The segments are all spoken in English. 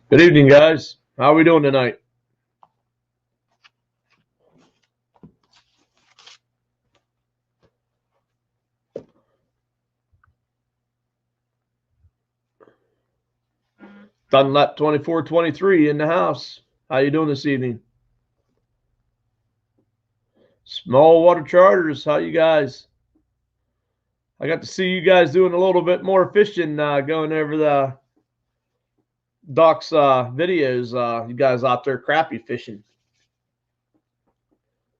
Good evening, guys. How are we doing tonight? Dunlap 2423 in the house. How you doing this evening? Small water charters. How you guys? I got to see you guys doing a little bit more fishing, going over the Doc's videos. You guys out there crappie fishing.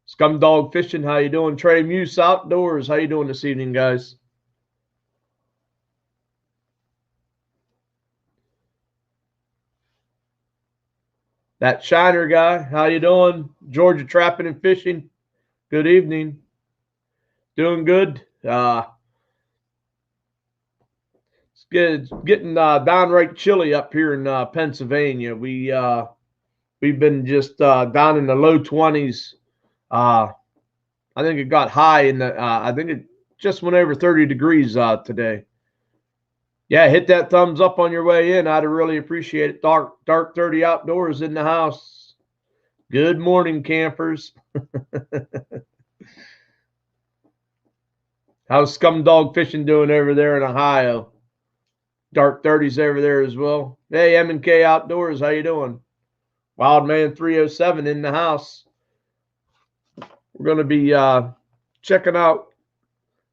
Scumdog fishing. How you doing? Trey Muse Outdoors. How you doing this evening, guys? That Shiner guy. How you doing? Georgia Trapping and Fishing. Good evening. Doing good. It's getting downright chilly up here in Pennsylvania. We've been just down in the low 20s. I think it got high in the. I think it just went over 30 degrees today. Yeah, hit that thumbs up on your way in. I'd really appreciate it. Dark 30 Outdoors in the house. Good morning, campers. How's Scumdog Fishing doing over there in Ohio? Dark 30s over there as well. Hey, M&K Outdoors, how you doing? Wildman 307 in the house. We're going to be checking out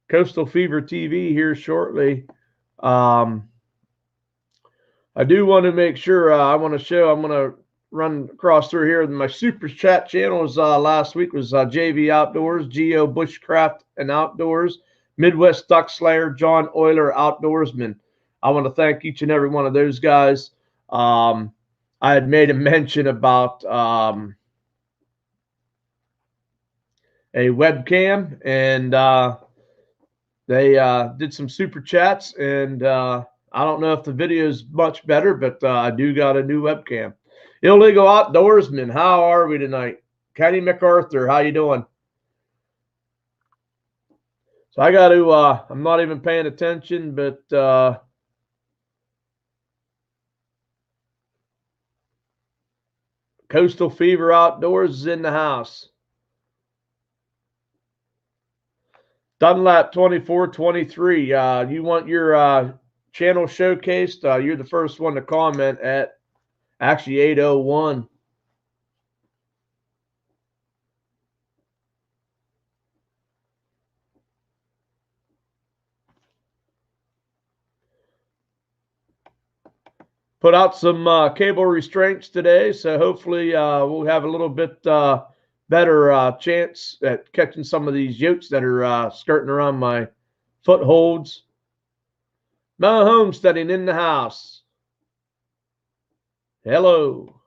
Coastal Fever TV here shortly. I do want to make sure I'm going to run across through here. My super chat channels last week was JV Outdoors, Geo Bushcraft and Outdoors, Midwest Duck Slayer, John Euler Outdoorsman. I want to thank each and every one of those guys. I had made a mention about a webcam, and they did some super chats, and I don't know if the video is much better, but I do got a new webcam. Illegal Outdoorsman, how are we tonight? Kenny MacArthur, how you doing? So I got to, I'm not even paying attention, but Coastal Fever Outdoors is in the house. Dunlap 2423, you want your channel showcased? You're the first one to comment at actually 801. Put out some cable restraints today, so hopefully we'll have a little bit better chance at catching some of these yotes that are skirting around my footholds. Mo Homesteading in the house. Hello.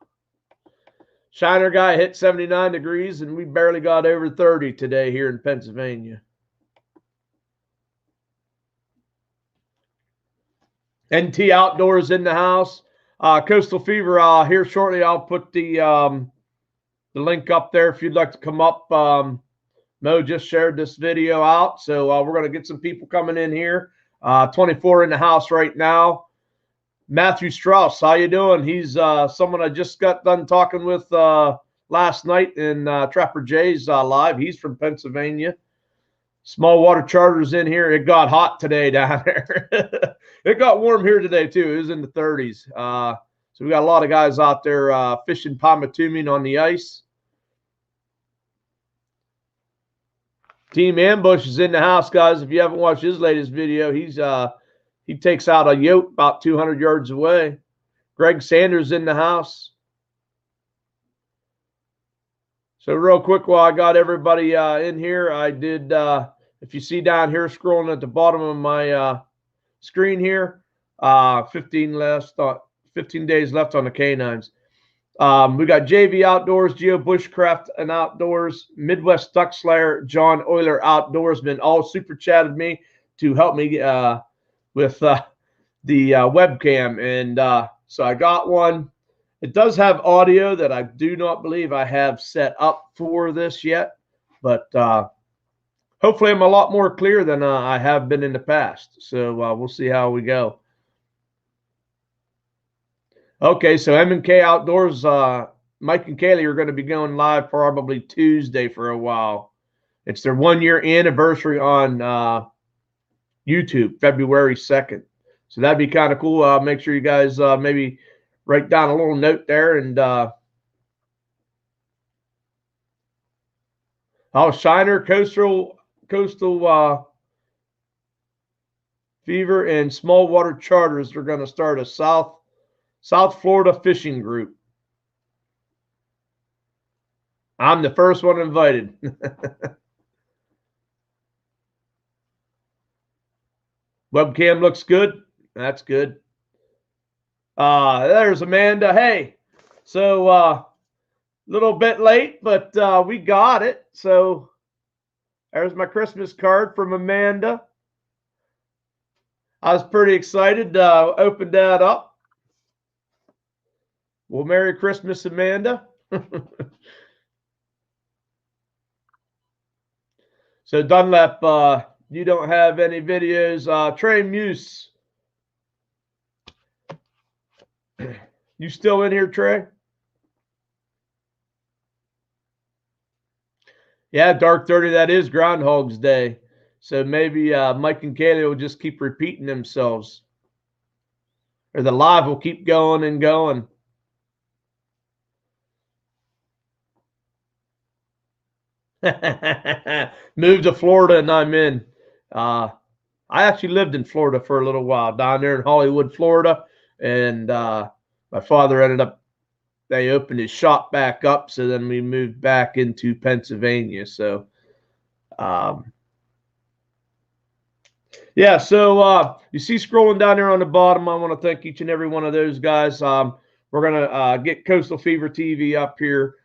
Shiner guy hit 79 degrees, and we barely got over 30 today here in Pennsylvania. NT Outdoors in the house. Coastal Fever here shortly. I'll put the link up there if you'd like to come up. Mo just shared this video out, so we're going to get some people coming in here. 24 in the house right now. Matthew Strauss, how you doing? He's someone I just got done talking with last night in Trapper Jay's live. He's from Pennsylvania. Small water charters in here. It got hot today down there. It got warm here today too. It was in the 30s. So we got a lot of guys out there fishing pomatuming on the ice. Team Ambush is in the house, guys. If you haven't watched his latest video, he takes out a yote about 200 yards away. Greg Sanders in the house. So real quick, while I got everybody in here, I did, if you see down here scrolling at the bottom of my screen here, 15 days left on the canines. We got JV Outdoors, Geo Bushcraft and Outdoors, Midwest Duck Slayer, John Euler Outdoorsman, all super chatted me to help me with the webcam. And so I got one. It does have audio that I do not believe I have set up for this yet, but hopefully I'm a lot more clear than I have been in the past. So we'll see how we go. Okay, so M&K Outdoors, Mike and Kaylee are going to be going live probably Tuesday for a while. It's their 1-year anniversary on YouTube, February 2nd. So that'd be kind of cool. Make sure you guys maybe write down a little note there. And Shiner, Coastal Fever, and Small Water Charters are going to start a South Florida fishing group. I'm the first one invited. Webcam looks good. That's good. There's Amanda. Hey, so little bit late, but we got it. So there's my Christmas card from Amanda. I was pretty excited to open that up. Well, Merry Christmas, Amanda. So Dunlap, you don't have any videos. Trey Muse, you still in here, Trey? Yeah, dark 30, that is Groundhog's Day. So maybe Mike and Kaylee will just keep repeating themselves. Or the live will keep going and going. Moved to Florida and I'm in. I actually lived in Florida for a little while, down there in Hollywood, Florida. And my father ended up, they opened his shop back up. So then we moved back into Pennsylvania. So, yeah, so you see scrolling down there on the bottom, I want to thank each and every one of those guys. We're going to get Coastal Fever TV up here.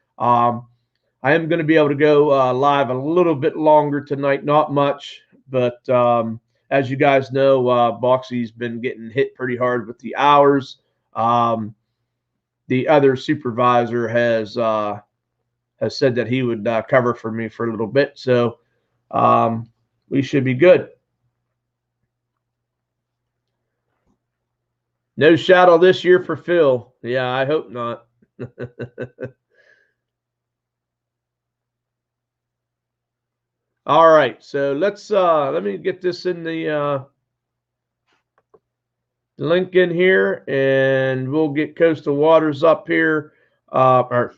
I am going to be able to go live a little bit longer tonight, not much, but as you guys know, Boxy's been getting hit pretty hard with the hours. The other supervisor has said that he would cover for me for a little bit, so we should be good. No shadow this year for Phil. Yeah, I hope not. All right, so let's let me get this in the link in here, and we'll get Coastal Waters up here, or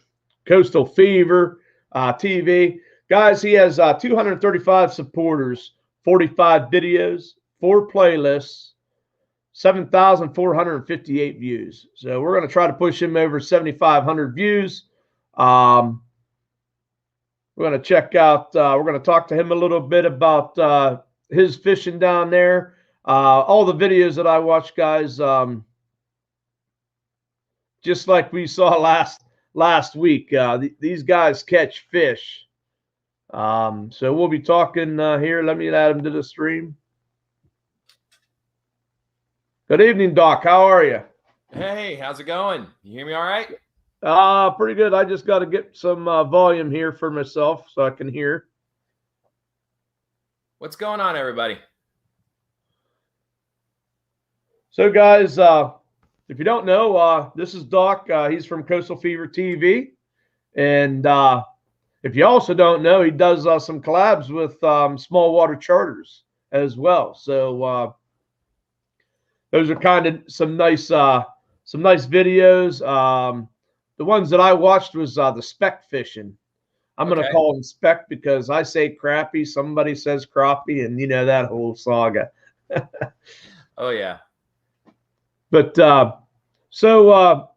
Coastal Fever TV. Guys, he has 235 supporters, 45 videos, 4 playlists, 7,458 views. So we're going to try to push him over 7,500 views. We're going to check out, we're going to talk to him a little bit about his fishing down there. All the videos that I watched, guys, just like we saw last week, these guys catch fish. So we'll be talking here. Let me add him to the stream. Good evening, Doc. How are you? Hey, how's it going? You hear me all right? Pretty good. I just got to get some volume here for myself so I can hear. What's going on, everybody? So, guys, if you don't know, this is Doc. He's from Coastal Fever TV. And if you also don't know, he does some collabs with Small Water Charters as well. So those are kind of some nice videos. The ones that I watched was the speck fishing. I'm going to call them speck because I say crappie, somebody says crappie, and you know that whole saga. Oh, yeah. But so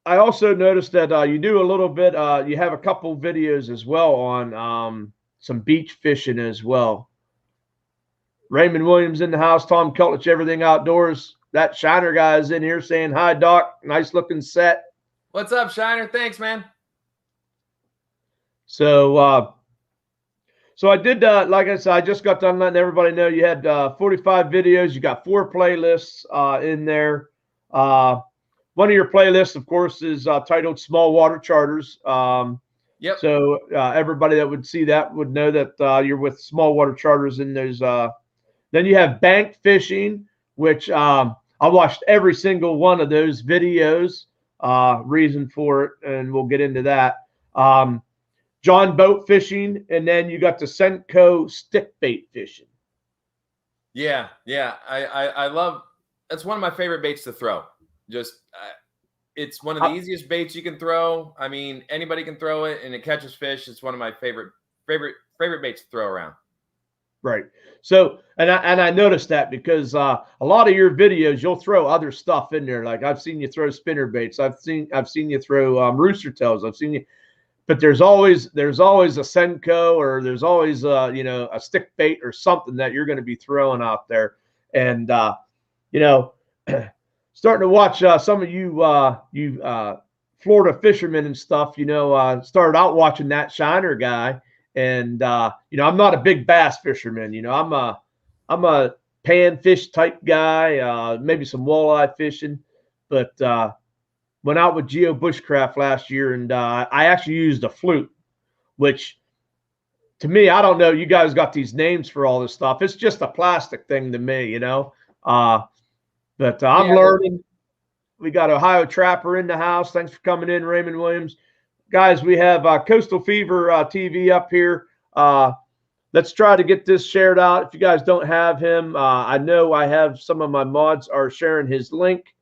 I also noticed that you do a little bit, you have a couple videos as well on some beach fishing as well. Raymond Williams in the house, Tom Keltlich, Everything Outdoors. That Shiner guy is in here saying, hi, Doc. Nice looking set. What's up, Shiner? Thanks, man. So, so I did, like I said, I just got done letting everybody know you had 45 videos. You got 4 playlists in there. One of your playlists, of course, is titled Small Water Charters. Yep. So everybody that would see that would know that you're with Small Water Charters in those. Then you have bank fishing, which I I watched every single one of those videos. Reason for it, and we'll get into that. John boat fishing, and then you got the Senko stick bait fishing. Yeah, I love. That's one of my favorite baits to throw. It's one of the easiest baits you can throw. I mean, anybody can throw it, and it catches fish. It's one of my favorite baits to throw around. Right. So, and I noticed that because a lot of your videos, you'll throw other stuff in there. Like I've seen you throw spinner baits. I've seen you throw rooster tails. I've seen you, but there's always a Senko, or there's always a stick bait or something that you're going to be throwing out there. And starting to watch some of you Florida fishermen and stuff. Started out watching that Shiner guy. And I'm not a big bass fisherman. I'm a panfish type guy, maybe some walleye fishing. But went out with Geo Bushcraft last year, and I actually used a fluke, which to me, I don't know. You guys got these names for all this stuff. It's just a plastic thing to me, But I'm learning. We got Ohio Trapper in the house. Thanks for coming in, Raymond Williams. Guys, we have Coastal Fever TV up here. Let's try to get this shared out. If you guys don't have him, I know I have some of my mods are sharing his link.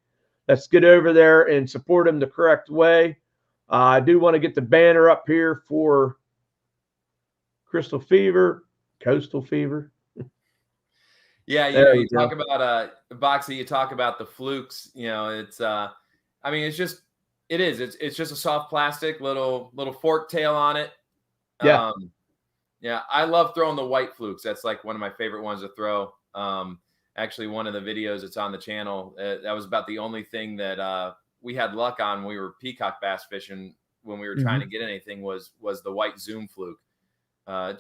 Let's get over there and support him the correct way. I do want to get the banner up here for Coastal Fever. Yeah, you talk about Boxy, you talk about the flukes. It's it's just a soft plastic, little fork tail on it. Yeah. I love throwing the white flukes. That's like one of my favorite ones to throw. Actually, one of the videos that's on the channel, that was about the only thing that we had luck on. We were peacock bass fishing when we were trying to get anything was the white zoom fluke.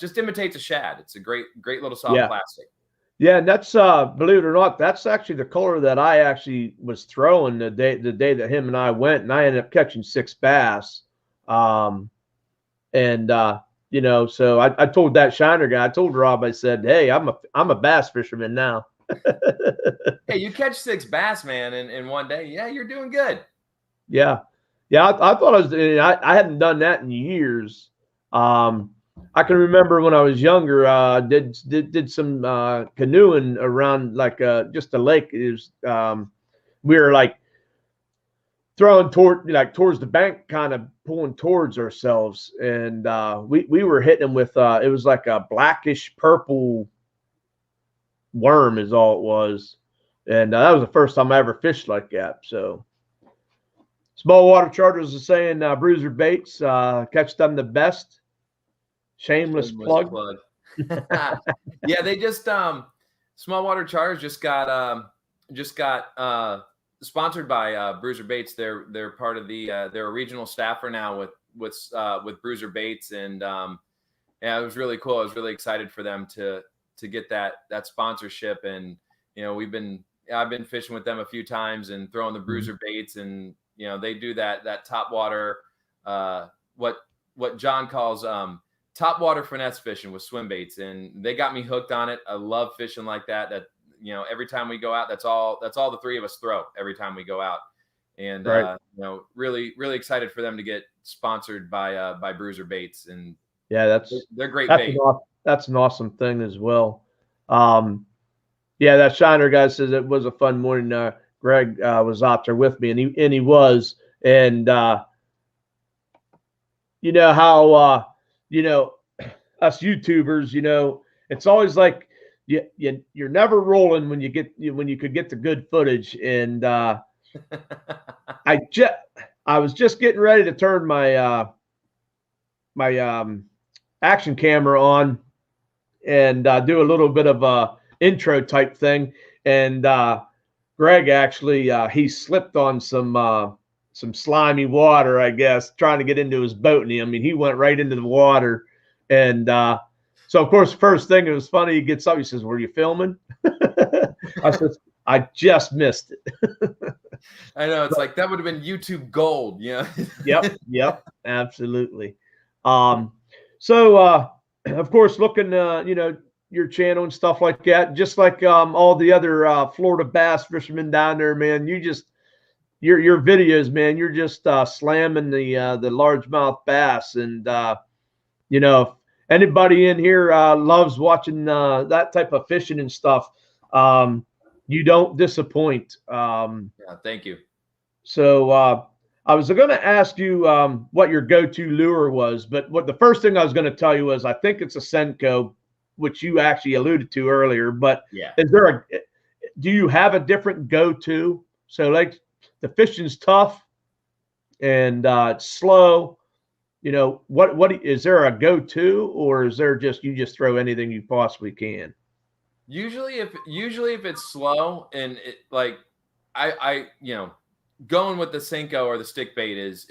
Just imitates a shad. It's a great little soft plastic. Yeah, and that's believe it or not, that's actually the color that I actually was throwing the day that him and I went, and I ended up catching 6 bass. So I told that Shiner guy, I told Rob, I said, hey, I'm a bass fisherman now. Hey, you catch 6 bass, man, in one day. Yeah, you're doing good. Yeah. I thought I hadn't done that in years. I can remember when I was younger, did some canoeing around just a lake. It was, we were like throwing towards the bank, kind of pulling towards ourselves, and we were hitting them with it was like a blackish purple worm is all it was, and that was the first time I ever fished like that. So small water charters are saying bruiser baits catch them the best. Shameless plug. Yeah, they just small water charters just got sponsored by Bruiser Baits. They're part of they're a regional staffer now with Bruiser Baits, and it was really cool. I was really excited for them to get that sponsorship, and I've been fishing with them a few times and throwing the Bruiser Baits, and they do that top water what John calls top water finesse fishing with swim baits, and they got me hooked on it. I love fishing like that. Every time we go out, that's all the three of us throw every time we go out. And really, really excited for them to get sponsored by Bruiser Baits. And yeah, they're great bait. That's an awesome thing as well. That Shiner guy says it was a fun morning. Greg was out there with me, and he was, and how us YouTubers, it's always like you're never rolling when you could get the good footage. And I was just getting ready to turn my my action camera on and do a little bit of a intro type thing. And Greg actually he slipped on some slimy water, I guess, trying to get into his boat. And he went right into the water. And so, of course, first thing, it was funny. He gets up, he says, "Were you filming?" I said, "I just missed it." I know, it's like that would have been YouTube gold, Yep, absolutely. So, of course, looking, your channel and stuff like that. Just like all the other Florida bass fishermen down there, man. Your videos, man. You're just slamming the largemouth bass, and you know, if anybody in here loves watching that type of fishing and stuff, you don't disappoint. Yeah, thank you. So I was going to ask you what your go-to lure was, but what the first thing I was going to tell you was I think it's a Senko, which you actually alluded to earlier. But yeah, do you have a different go-to? So like the fishing's tough and it's slow. You know, what is there a go-to, or is there just you just throw anything you possibly can? Usually if it's slow and it like I going with the Senko or the stick bait is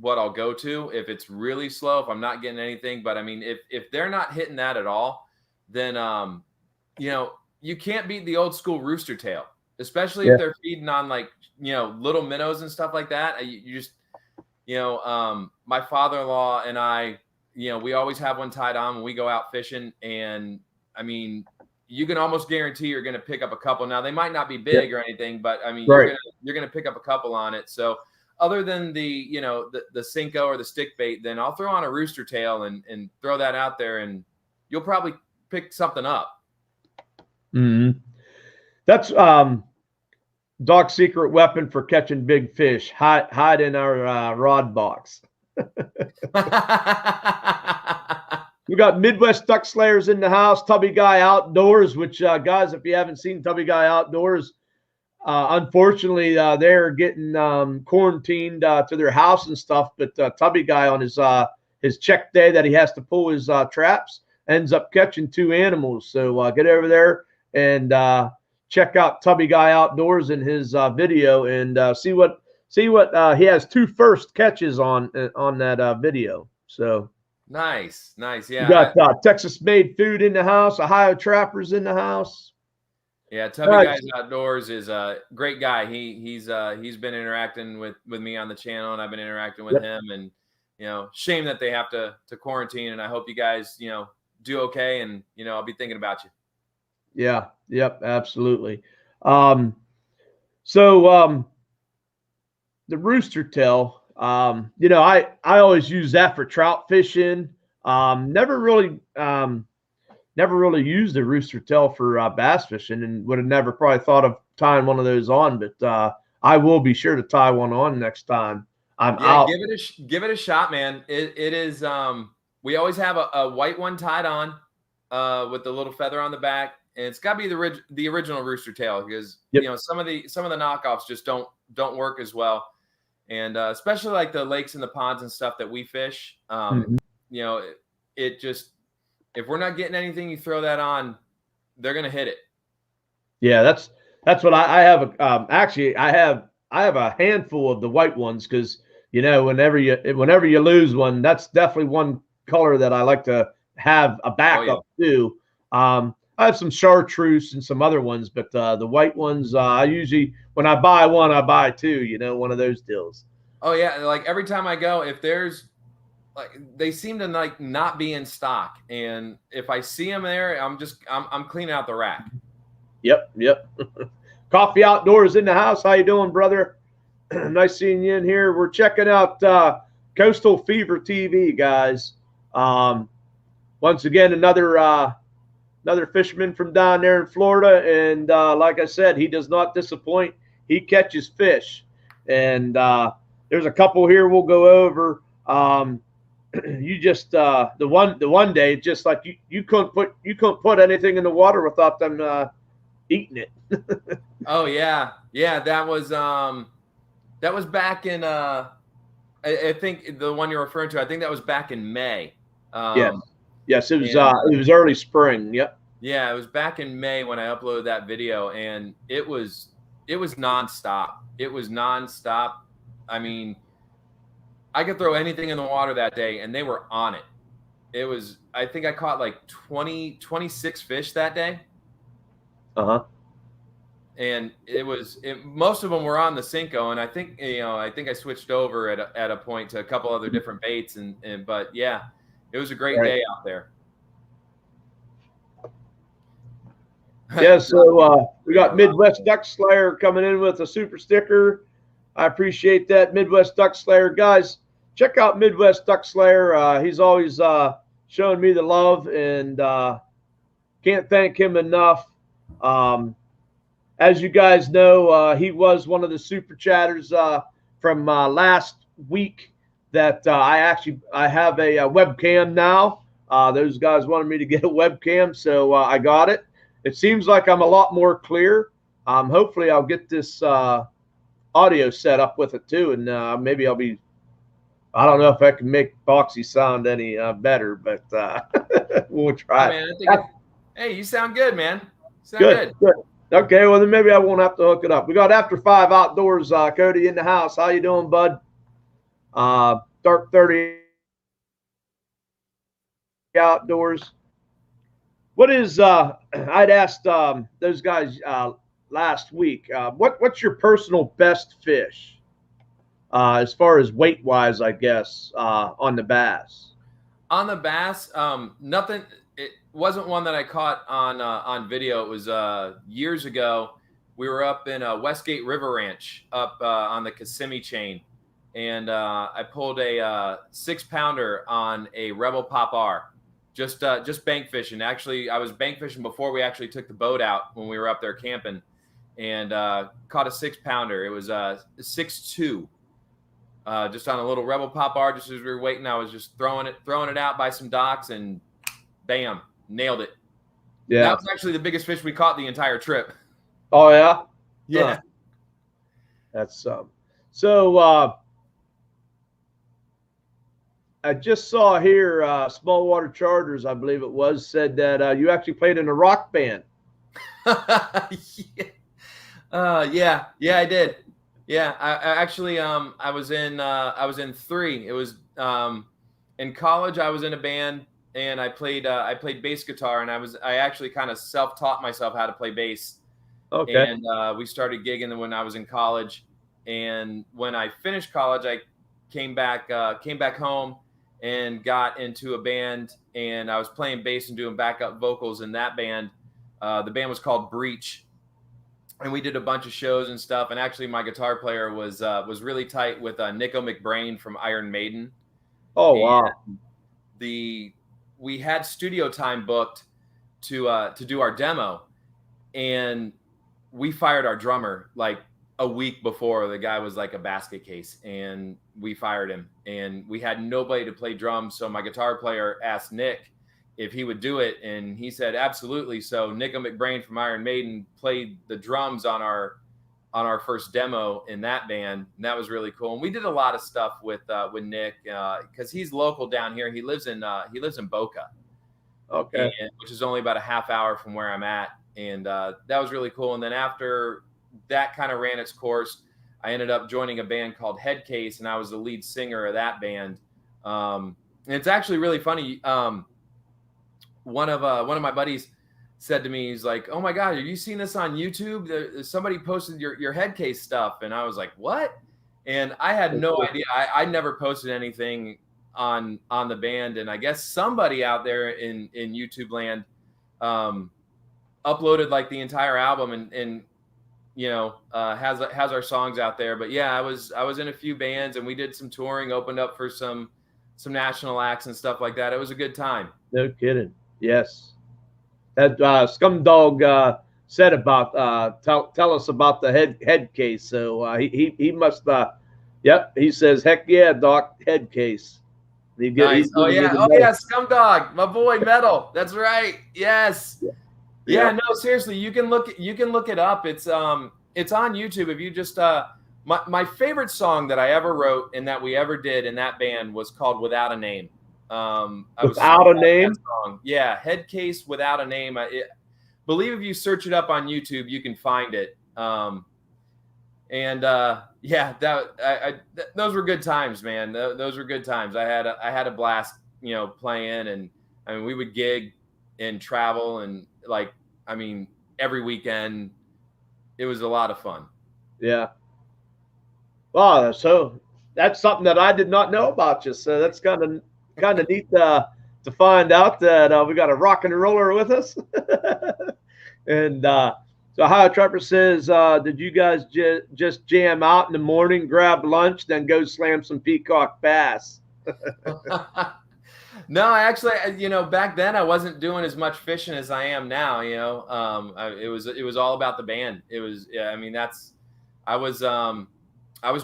what I'll go to if it's really slow, if I'm not getting anything. But I mean, if they're not hitting that at all, then you can't beat the old school rooster tail, especially if they're feeding on like little minnows and stuff like that. You just my father-in-law and I, we always have one tied on when we go out fishing, and I mean, you can almost guarantee you're going to pick up a couple. Now they might not be big or anything, but I mean, you're going to pick up a couple on it. So other than the Senko or the stick bait, then I'll throw on a rooster tail and throw that out there, and you'll probably pick something up. Mm-hmm. That's Doc's secret weapon for catching big fish. Hide in our rod box. We got Midwest Duck Slayers in the house, Tubby Guy Outdoors, which, guys, if you haven't seen Tubby Guy Outdoors, unfortunately, they're getting quarantined to their house and stuff. But Tubby Guy on his check day that he has to pull his traps ends up catching 2 animals. So get over there and check out Tubby Guy Outdoors in his video and see what he has 2 first catches on that video. So. Nice. Yeah. You got Texas-made food in the house. Ohio Trappers in the house. Yeah, Tubby Guys Outdoors is a great guy. He's been interacting with me on the channel, and I've been interacting with him. And shame that they have to quarantine. And I hope you guys do okay. And I'll be thinking about you. Yeah. Yep. Absolutely. The rooster tail. I always use that for trout fishing. Never really used the rooster tail for bass fishing, and would have never probably thought of tying one of those on. But I will be sure to tie one on next time I'm out. Give it a shot, man. It is. We always have a white one tied on with the little feather on the back, and it's got to be the original rooster tail, because some of the knockoffs just don't work as well. And especially like the lakes and the ponds and stuff that we fish, it just, if we're not getting anything, you throw that on, they're gonna hit it. Yeah, that's what I have. Actually, I have a handful of the white ones, because whenever you lose one, that's definitely one color that I like to have a backup to. I have some chartreuse and some other ones, but the white ones, I usually, when I buy one, I buy 2, one of those deals. Oh yeah. Like every time I go, if there's they seem to like not be in stock. And if I see them there, I'm cleaning out the rack. Yep. Coffee Outdoors in the house. How you doing, brother? Nice seeing you in here. We're checking out Coastal Fever TV, guys. Once again, another fisherman from down there in Florida, and like I said, he does not disappoint. He catches fish, and there's a couple here we'll go over. You just the one day, just like you couldn't put anything in the water without them eating it. Oh yeah, that was back in I think the one you're referring to, I think that was back in May. Yes, it was early spring. Yep. Yeah, it was back in May when I uploaded that video, and it was nonstop. It was nonstop. I mean, I could throw anything in the water that day, and they were on it. It was, I think I caught like 26 fish that day. And most of them were on the Senko, and I think I switched over at a point to a couple other different baits, but yeah, it was a great day out there. Yeah, so we got Midwest Duck Slayer coming in with a super sticker. I appreciate that, Midwest Duck Slayer. Guys, check out Midwest Duck Slayer. He's always showing me the love, and can't thank him enough. As you guys know, he was one of the super chatters from last week that I have a webcam now. Those guys wanted me to get a webcam, so I got it. It seems like I'm a lot more clear. Hopefully I'll get this audio set up with it too, and maybe I'll be, I don't know if I can make Boxy sound any better, but we'll try. Man, hey, you sound good, man. You sound good. Okay, well then maybe I won't have to hook it up. We got After 5 Outdoors, Cody in the house. How you doing, bud? Dark 30 Outdoors. What is I'd asked those guys last week, what's your personal best fish as far as weight wise, I guess, on the bass? On the bass, nothing. It wasn't one that I caught on video. It was years ago. We were up in Westgate River Ranch up on the Kissimmee chain, and I pulled a 6-pounder on a Rebel Pop R. Just bank fishing. Actually, I was bank fishing before we actually took the boat out when we were up there camping, and caught a 6-pounder. It was 6.2, just on a little Rebel Pop R. Just as we were waiting, I was just throwing it out by some docks, and bam, nailed it. Yeah, that was actually the biggest fish we caught the entire trip. Oh yeah, yeah. That's so. I just saw here, Small Water Charters, I believe it was, said that you actually played in a rock band. Yeah, I did. Yeah, I actually, I was in 3. It was in college. I was in a band, and I played bass guitar, and I actually kind of self-taught myself how to play bass. Okay. And we started gigging when I was in college, and when I finished college, I came back home and got into a band, and I was playing bass and doing backup vocals in that band. The band was called Breach, and we did a bunch of shows and stuff. And actually, my guitar player was really tight with Nico McBrain from Iron Maiden. Oh wow! We had studio time booked to do our demo, and we fired our drummer like a week before. The guy was like a basket case, and we fired him, and we had nobody to play drums. So my guitar player asked Nick if he would do it, and he said absolutely. So Nico McBrain from Iron Maiden played the drums on our first demo in that band, and that was really cool. And we did a lot of stuff with Nick because he's local down here. He lives in Boca, okay, which is only about a half hour from where I'm at, and that was really cool. And then after that kind of ran its course, I ended up joining a band called Headcase, and I was the lead singer of that band. And it's actually really funny. One of my buddies said to me, he's like, "Oh my God, have you seen this on YouTube? Somebody posted your Headcase stuff." And I was like, "What?" And I had no idea. I never posted anything on the band, and I guess somebody out there in YouTube land uploaded like the entire album, and you know, has our songs out there. But yeah, I was in a few bands, and we did some touring, opened up for some national acts and stuff like that. It was a good time. No kidding. Yes. That Scumdog said about tell us about the head case. So he must yep, he says, heck yeah, Doc, head case. Nice. Oh yeah, Scumdog, my boy Metal. That's right. Yes. Yeah, no, seriously, you can look it up. It's on YouTube. If you just my favorite song that I ever wrote and that we ever did in that band was called Without a Name. Without a Name? Yeah, Headcase, Without a Name. Believe if you search it up on YouTube, you can find it. Yeah, those were good times, man. Those were good times. I had a blast, you know, playing, and I mean, we would gig and travel, and like, I mean, every weekend. It was a lot of fun. Yeah. Wow. So that's something that I did not know about you. So that's kind of neat to find out that we got a rock and roller with us. And so Ohio Trapper says, did you guys just jam out in the morning, grab lunch, then go slam some peacock bass? No, I actually, back then I wasn't doing as much fishing as I am now. It was all about the band. It was, yeah, I mean, I was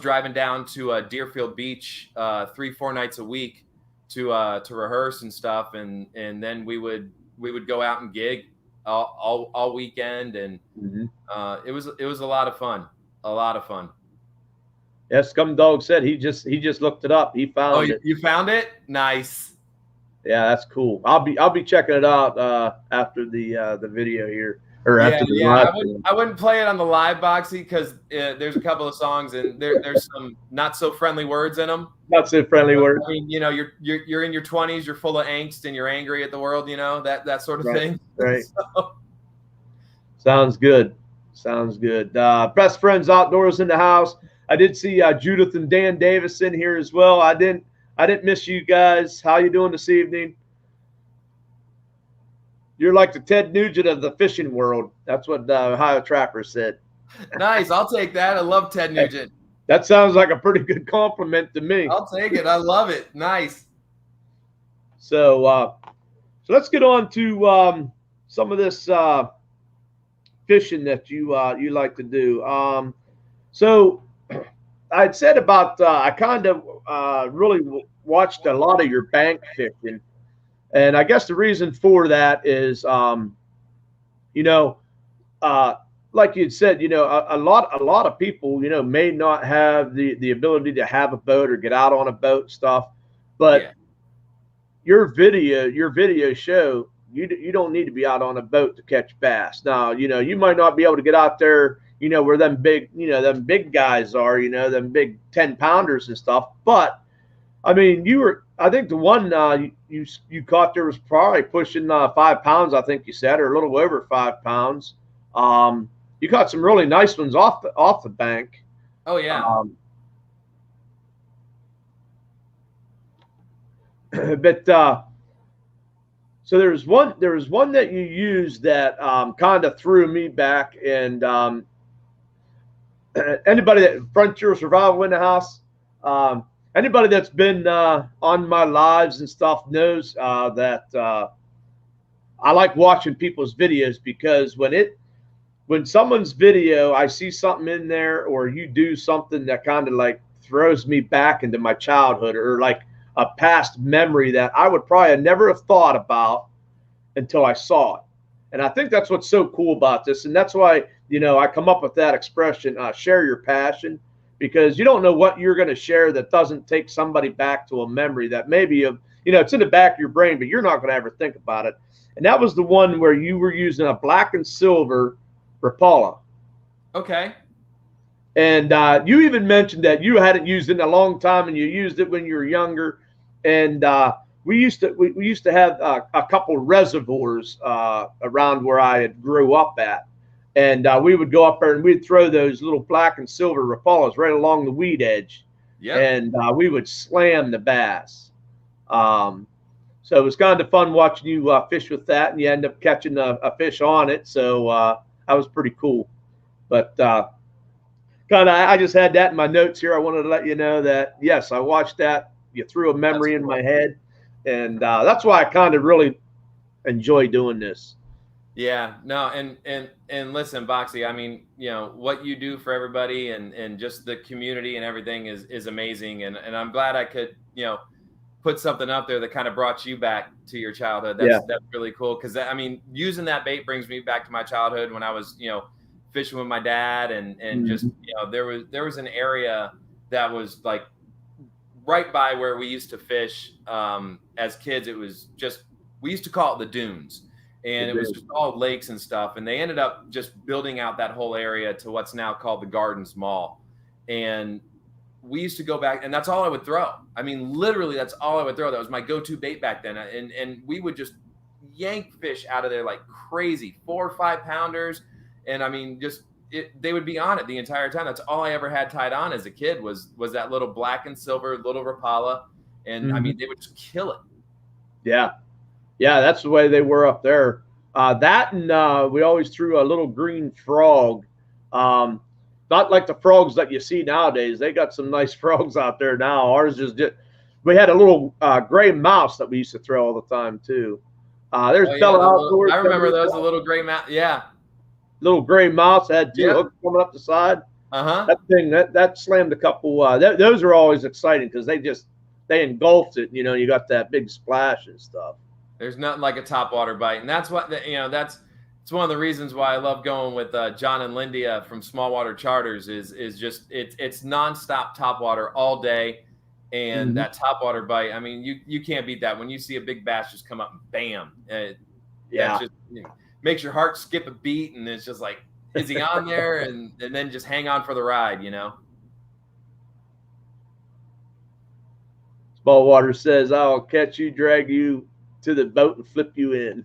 driving down to Deerfield Beach 3-4 nights a week to rehearse and stuff, and then we would go out and gig all weekend, and it was a lot of fun. A lot of fun. Yeah, Scum Dog said he just looked it up. He found it. You found it? Nice. Yeah, that's cool. I'll be checking it out after the video here, or after the live. I wouldn't play it on the live, Boxy, because there's a couple of songs and there's some not so friendly words in them. Not so friendly words. I mean, you're in your 20s, you're full of angst and you're angry at the world, that sort of thing. Right. So. Sounds good. Sounds good. Best Friends Outdoors in the house. I did see Judith and Dan Davis in here as well. I didn't miss you guys. How you doing this evening? You're like the Ted Nugent of the fishing world. That's what Ohio Trapper said. Nice. I'll take that. I love Ted Nugent. That sounds like a pretty good compliment to me. I'll take it. I love it. Nice. So let's get on to some of this fishing that you like to do. So I'd said about I kind of really watched a lot of your bank fishing, and I guess the reason for that is, like you said, a lot of people, may not have the ability to have a boat or get out on a boat and stuff, but your video show, you don't need to be out on a boat to catch bass. Now, you might not be able to get out there, where them big guys are, them big 10-pounders and stuff. But I mean, I think the one you caught there was probably pushing 5 pounds, I think you said, or a little over 5 pounds. You caught some really nice ones off the bank. Oh yeah. But so there was one that you used that kind of threw me back, and anybody that Frontier Survival in the house, anybody that's been on my lives and stuff knows that I like watching people's videos, because when someone's video, I see something in there, or you do something that kind of like throws me back into my childhood, or like a past memory that I would probably never have thought about until I saw it. And I think that's what's so cool about this. And that's why, I come up with that expression, share your passion, because you don't know what you're going to share that doesn't take somebody back to a memory that maybe it's in the back of your brain, but you're not going to ever think about it. And that was the one where you were using a black and silver Rapala. Okay. And you even mentioned that you hadn't used it in a long time, and you used it when you were younger. And we used to have a couple reservoirs around where I had grew up at, and we would go up there and we'd throw those little black and silver Rapalas right along the weed edge. Yeah. And we would slam the bass. So it was kind of fun watching you fish with that, and you end up catching a fish on it. So that was pretty cool. But I just had that in my notes here. I wanted to let you know that, yes, I watched that. You threw a memory in my head, and that's why I kind of really enjoy doing this. Yeah, no, and listen, Boxy, I mean, what you do for everybody and just the community and everything is amazing. And I'm glad I could, put something up there that kind of brought you back to your childhood. That's really cool. Cause I mean, using that bait brings me back to my childhood when I was, fishing with my dad, and just, there was an area that was like right by where we used to fish as kids. It was just, we used to call it the dunes, and it was just all lakes and stuff. And they ended up just building out that whole area to what's now called the Gardens Mall. And we used to go back, and that's all I would throw. I mean, literally, that's all I would throw. That was my go-to bait back then. And we would just yank fish out of there like crazy, 4 or 5 pounders. And I mean, they would be on it the entire time. That's all I ever had tied on as a kid was that little black and silver little Rapala. And I mean, they would just kill it. Yeah. Yeah, that's the way they were up there. That and we always threw a little green frog. Not like the frogs that you see nowadays. They got some nice frogs out there now. Ours is just, we had a little gray mouse that we used to throw all the time too. There's Bella Outdoors. I remember those, a little gray mouse. Yeah. Little gray mouse that had two hooks coming up the side. That thing, that slammed a couple. Those are always exciting because they engulfed it. You know, you got that big splash and stuff. There's nothing like a topwater bite, and that's what it's one of the reasons why I love going with John and Lindia from Smallwater Charters. Is just it's nonstop topwater all day, and that topwater bite. I mean, you can't beat that. When you see a big bass just come up and bam, just makes your heart skip a beat, and it's just like, is he on there? And then just hang on for the ride, you know. Smallwater says, "I'll catch you, drag you to the boat, and flip you in."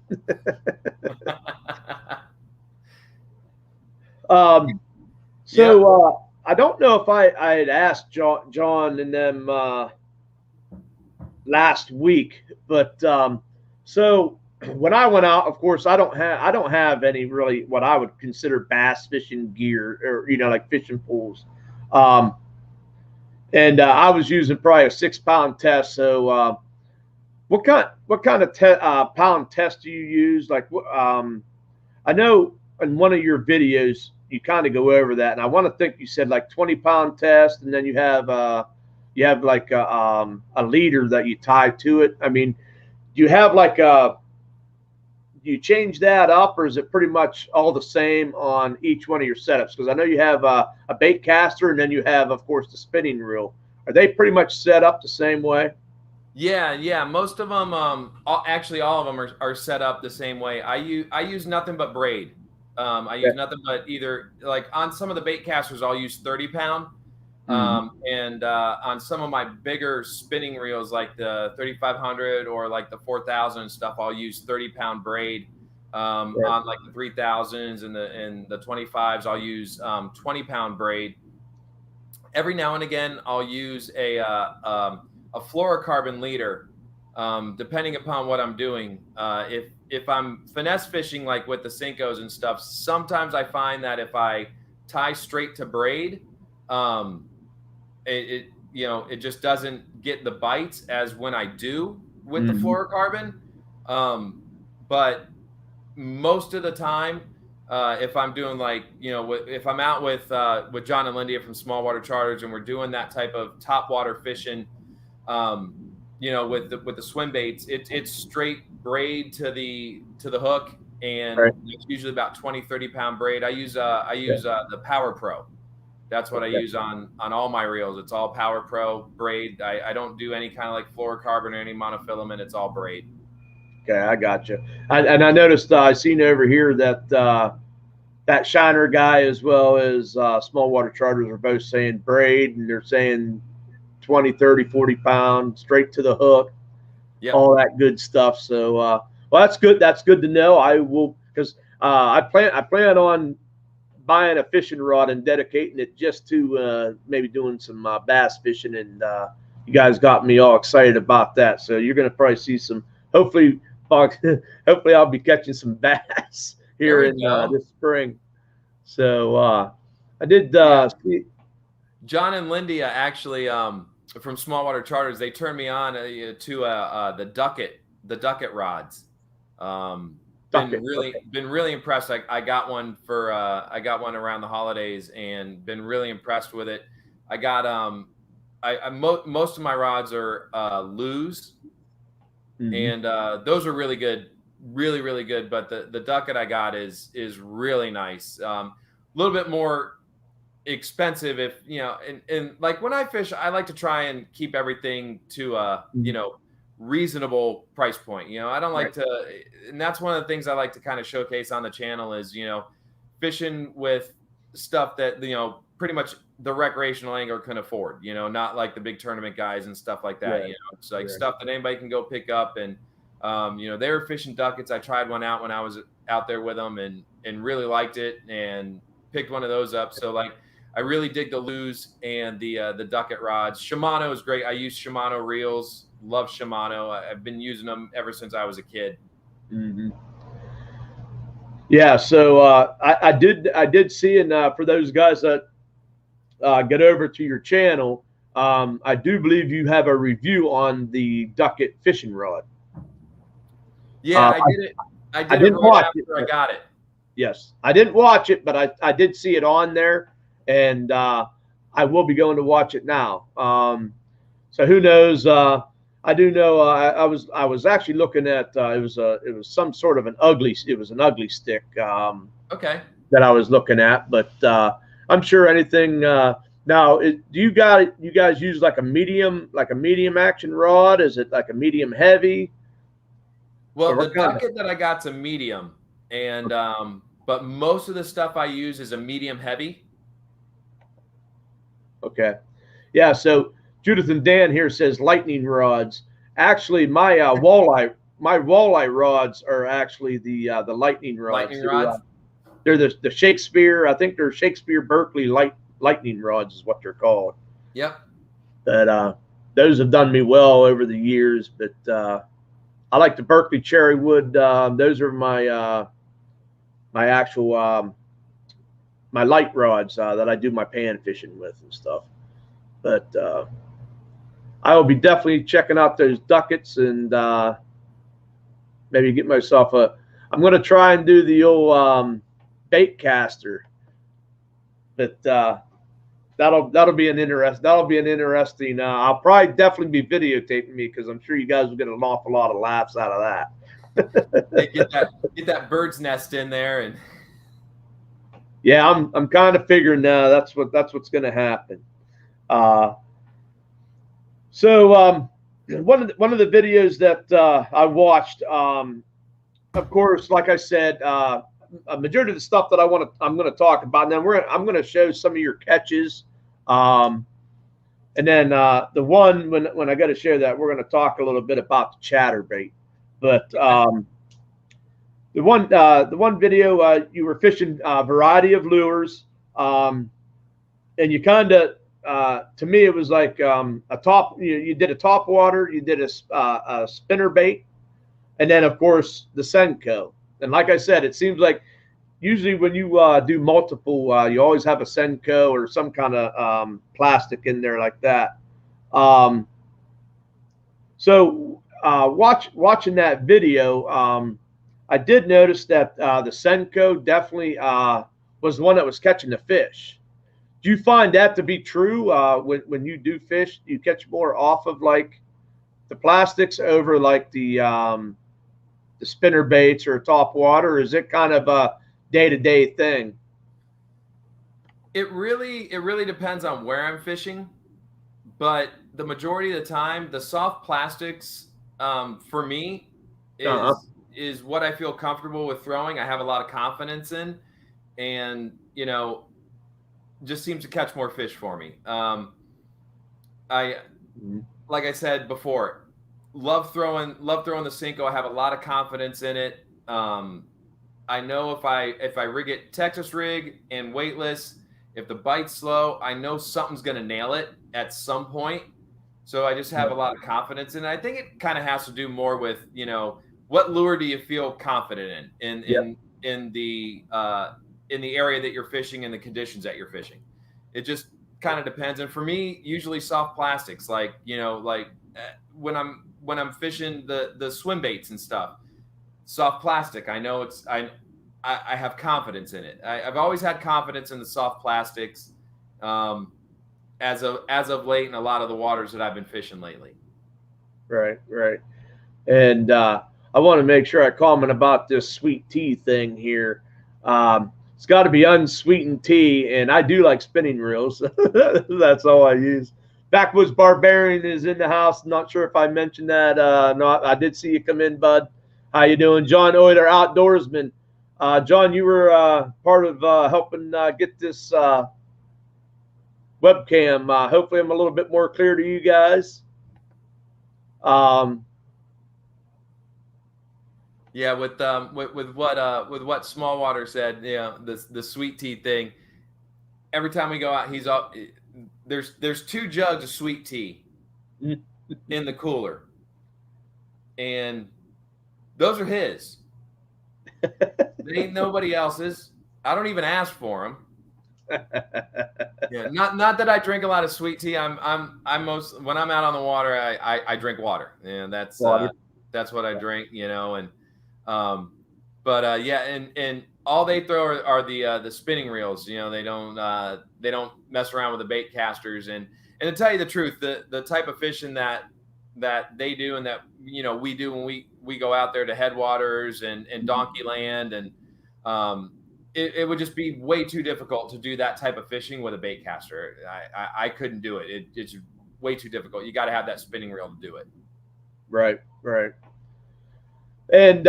I don't know if I had asked John and them last week, but so when I went out, of course, I don't have any really what I would consider bass fishing gear, or like fishing poles, and I was using probably a 6-pound test. So what kind of pound test do you use? Like, I know in one of your videos you kind of go over that, and I want to think you said like 20-pound test, and then you have like a leader that you tie to it. I mean, do you have like you change that up, or is it pretty much all the same on each one of your setups? Because I know you have a bait caster, and then you have, of course, the spinning reel. Are they pretty much set up the same way? Yeah. Most of them, actually, all of them are set up the same way. I use nothing but braid. I use nothing but either, like on some of the bait casters, I'll use 30-pound. And on some of my bigger spinning reels, like the 3500 or like the 4000 and stuff, I'll use 30-pound braid. On like the 3000s and the 25s, I'll use 20-pound braid. Every now and again, I'll use a fluorocarbon leader, depending upon what I'm doing. If I'm finesse fishing, like with the Senkos and stuff, sometimes I find that if I tie straight to braid, it just doesn't get the bites as when I do with the fluorocarbon. But most of the time, if I'm doing if I'm out with John and Lindia from Smallwater Charters, and we're doing that type of topwater fishing, with the swim baits, it's straight braid to the hook, and it's usually about 20-30 pound braid. I use the Power Pro. That's what I use on all my reels. It's all Power Pro braid. I don't do any kind of like fluorocarbon or any monofilament. It's all braid. Okay, I got you. And I noticed I seen over here that that Shiner guy as well as Smallwater Charters are both saying braid, and they're saying 20, 30, 40 pound straight to the hook, all that good stuff. So, well, that's good. That's good to know. I will, because I plan on buying a fishing rod and dedicating it just to maybe doing some bass fishing, and you guys got me all excited about that. So you're going to probably see some, hopefully I'll be catching some bass here in this spring. So I did see John and Lindia actually from Smallwater Charters. They turned me on to the Ducket rods. Been really impressed. I got one around the holidays, and been really impressed with it. I got most of my rods are Lew's, and those are really good, really good. But the Ducket I got is really nice. A little bit more expensive, if and like when I fish, I like to try and keep everything to reasonable price point. I don't like to, and that's one of the things I like to kind of showcase on the channel is, fishing with stuff that, pretty much the recreational angler can afford, not like the big tournament guys and stuff like that. It's like stuff that anybody can go pick up. And, they were fishing Duckets. I tried one out when I was out there with them, and really liked it, and picked one of those up. So like, I really dig the Lew's and the Ducket rods. Shimano is great. I use Shimano reels. Love Shimano. I've been using them ever since I was a kid. Yeah, so I did see, and for those guys that get over to your channel, I do believe you have a review on the Ducket fishing rod. Yeah, I did it. I I did it didn't right watch after it. I got it. Yes, I didn't watch it, but I did see it on there, and I will be going to watch it now. So who knows? I do know. I was actually looking at it was some sort of an ugly stick Okay. that I was looking at, but I'm sure anything. Now, do you guys use like a medium action rod? Is it like a medium heavy? Well, Or the what kind of? Ducket that I got's a medium, and but most of the stuff I use is a medium heavy. Okay. Yeah, so Judith and Dan here says lightning rods. Actually, my walleye rods are actually the lightning rods. Lightning rods. They're the Shakespeare. I think they're Shakespeare Berkeley lightning rods is what they're called. Yep. But those have done me well over the years. But I like the Berkeley cherry wood. Those are my actual my light rods that I do my pan fishing with and stuff. But I will be definitely checking out those duckets and maybe get myself a. I'm going to try and do the old bait caster, but that'll be an interesting. I'll probably definitely be videotaping me because I'm sure you guys will get an awful lot of laughs out of that. They get that bird's nest in there, and yeah, I'm kind of figuring that's what's going to happen. So one of the videos that I watched, of course, like I said, a majority of the stuff that I'm going to talk about, and then I'm going to show some of your catches, and then the one when I got to share that, we're going to talk a little bit about the chatterbait. But the one video you were fishing a variety of lures, and you kind of to me it was like a top. You did a top water, you did a spinner bait, and then of course the Senko. And like I said, it seems like usually when you do multiple, you always have a Senko or some kind of plastic in there like that. So watching that video, I did notice that the Senko definitely was the one that was catching the fish. Do you find that to be true when you do fish? You catch more off of like the plastics over like the spinner baits or top water? Or is it kind of a day-to-day thing? it really depends on where I'm fishing. But the majority of the time, the soft plastics for me is what I feel comfortable with throwing. I have a lot of confidence in, and just seems to catch more fish for me. I like I said before, love throwing the Cinco. I have a lot of confidence in it. I know if I rig it Texas rig and weightless, if the bite's slow, I know something's going to nail it at some point. So I just have a lot of confidence in it. I think it kind of has to do more with, what lure do you feel confident in the area that you're fishing and the conditions that you're fishing. It just kind of depends. And for me, usually soft plastics, like when I'm fishing the swim baits and stuff, soft plastic. I know I have confidence in it. I've always had confidence in the soft plastics as of late in a lot of the waters that I've been fishing lately. Right. And I want to make sure I comment about this sweet tea thing here. It's got to be unsweetened tea, and I do like spinning reels. That's all I use. Backwoods Barbarian is in the house. Not sure if I mentioned that. No, I did see you come in, bud. How you doing, John Euler, outdoorsman? John, you were part of helping get this webcam. Hopefully, I'm a little bit more clear to you guys. Yeah, with what Smallwater said, the sweet tea thing. Every time we go out, he's up. There's 2 jugs of sweet tea in the cooler, and those are his. They ain't nobody else's. I don't even ask for them. Yeah, not that I drink a lot of sweet tea. I'm most when I'm out on the water, I drink water, and that's Water. that's what I drink, you know. And but yeah, and all they throw are the spinning reels. You know, they don't mess around with the bait casters. And to tell you the truth, the type of fishing that they do and that we do when we go out there to Headwaters and Donkey Land and it would just be way too difficult to do that type of fishing with a bait caster. I couldn't do it. It's way too difficult. You got to have that spinning reel to do it. Right. And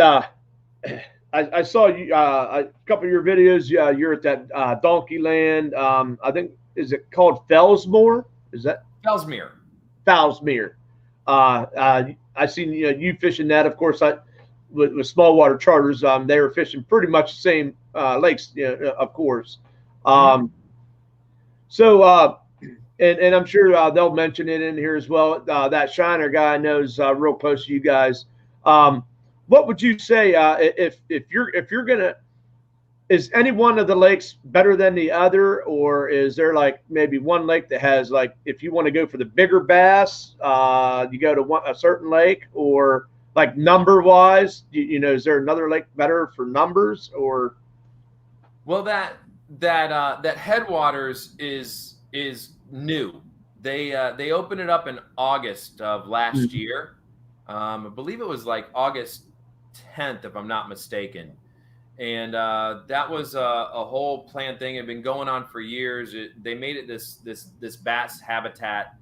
I saw you a couple of your videos. You're at that Donkey Land. I think, is it called Fellsmere? Is that Fellsmere? I seen you fishing that. Of course, with small water charters, they were fishing pretty much the same lakes, of course. So, and I'm sure they'll mention it in here as well. That Shiner guy knows real close to you guys. What would you say if you're gonna? Is any one of the lakes better than the other, or is there like maybe one lake that has, like, if you want to go for the bigger bass, you go to a certain lake, or like number wise, is there another lake better for numbers, or? Well, that Headwaters is new. They opened it up in August of last year. I believe it was like August 10th, if I'm not mistaken. And that was a whole planned thing. It had been going on for years. They made it this bass habitat,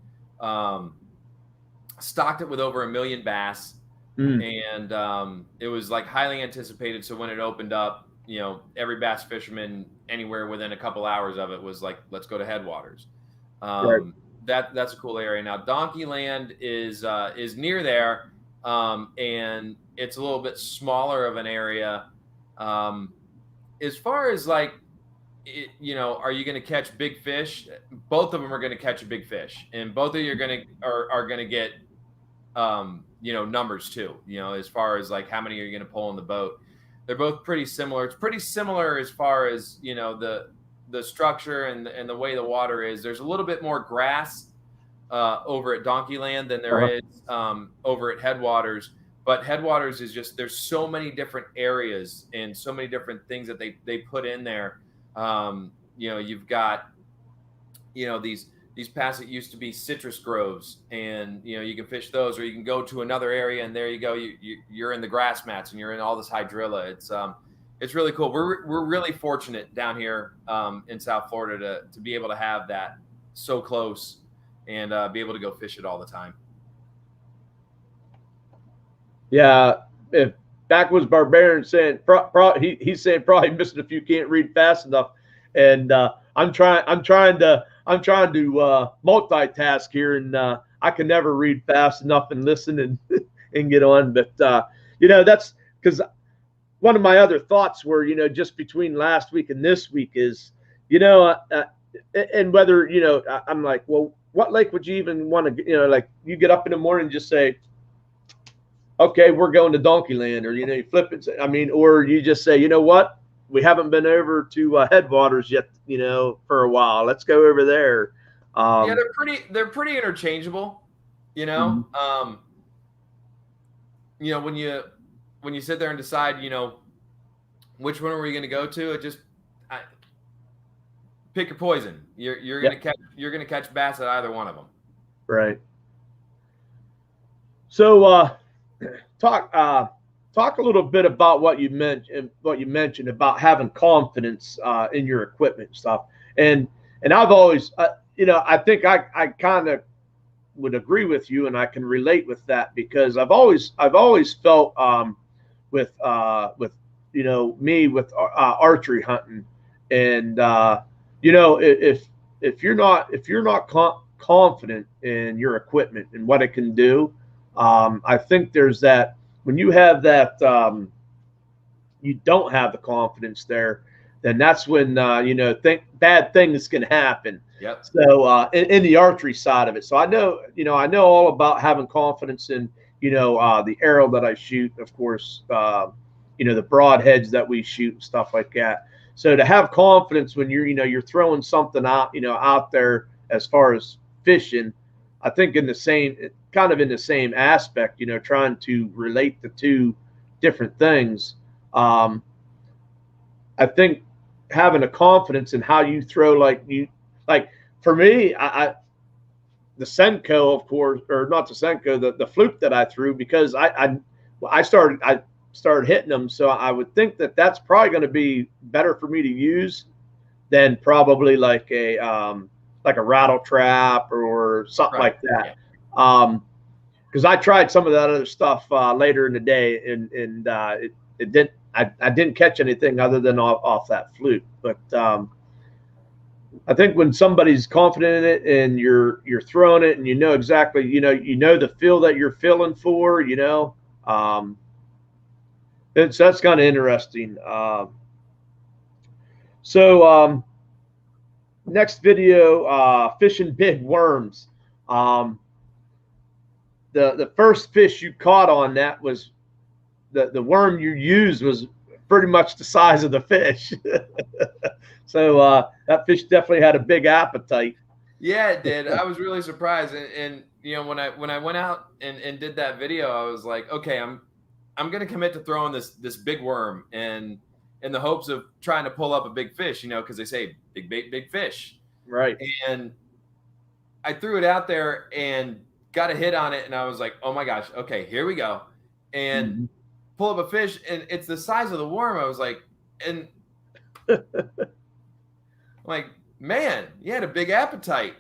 stocked it with over 1 million bass, and it was like highly anticipated. So when it opened up, every bass fisherman anywhere within a couple hours of it was like, let's go to Headwaters. Right. That's a cool area. Now Donkey Land is near there, and it's a little bit smaller of an area. As far as like, are you going to catch big fish? Both of them are going to catch a big fish, and both of you are going to get, numbers too, as far as like how many are you going to pull in the boat. They're both pretty similar. It's pretty similar as far as, the structure and the way the water is. There's a little bit more grass over at Donkey Land than there is over at Headwaters. But Headwaters is just, there's so many different areas and so many different things that they put in there. You've got, these paths that used to be citrus groves, and you can fish those, or you can go to another area and there you go. You're in the grass mats and you're in all this hydrilla. It's really cool. We're really fortunate down here in South Florida to be able to have that so close and be able to go fish it all the time. Yeah, if Backwoods Barbarian saying he's saying probably missing if you can't read fast enough, and I'm trying to multitask here, and I can never read fast enough and listen and get on. But that's because one of my other thoughts were, just between last week and this week is, and whether I'm like, well, what lake would you even want to, like you get up in the morning and just say, okay, we're going to Donkey Land, or you flip it. I mean, or you just say, you know what, we haven't been over to Headwaters yet, for a while. Let's go over there. Yeah, they're pretty interchangeable. When you sit there and decide, which one are we going to go to, pick your poison. You're gonna catch bass at either one of them. Right. So talk a little bit about what you mentioned about having confidence in your equipment and stuff. And I've always I think I kind of would agree with you, and I can relate with that, because I've always felt with me with archery hunting, and if you're not confident in your equipment and what it can do, I think there's that, when you have that, you don't have the confidence there, then that's when bad things can happen. Yep. So in the archery side of it, so I know all about having confidence in the arrow that I shoot, of course, the broadheads that we shoot and stuff like that. So to have confidence when you're throwing something out, out there as far as fishing, I think in the same aspect, trying to relate the two different things. I think having a confidence in how you throw, like for me, the Senko, of course, or not the Senko, the fluke that I threw, because I started hitting them. So I would think that that's probably going to be better for me to use than probably like a rattle trap or something like that. Because I tried some of that other stuff later in the day, and it didn't. I didn't catch anything other than off that fluke. But I think when somebody's confident in it and you're throwing it and exactly the feel that you're feeling for, that's kind of interesting. So next video, fishing big worms. The first fish you caught on that was the worm you used was pretty much the size of the fish. So that fish definitely had a big appetite. Yeah, it did. I was really surprised. And when I went out and did that video, I was like, okay, I'm going to commit to throwing this big worm, and in the hopes of trying to pull up a big fish, because they say big bait, big fish. Right. And I threw it out there and got a hit on it. And I was like, oh my gosh, okay, here we go. And pull up a fish, and it's the size of the worm. I was like, and like, man, you had a big appetite.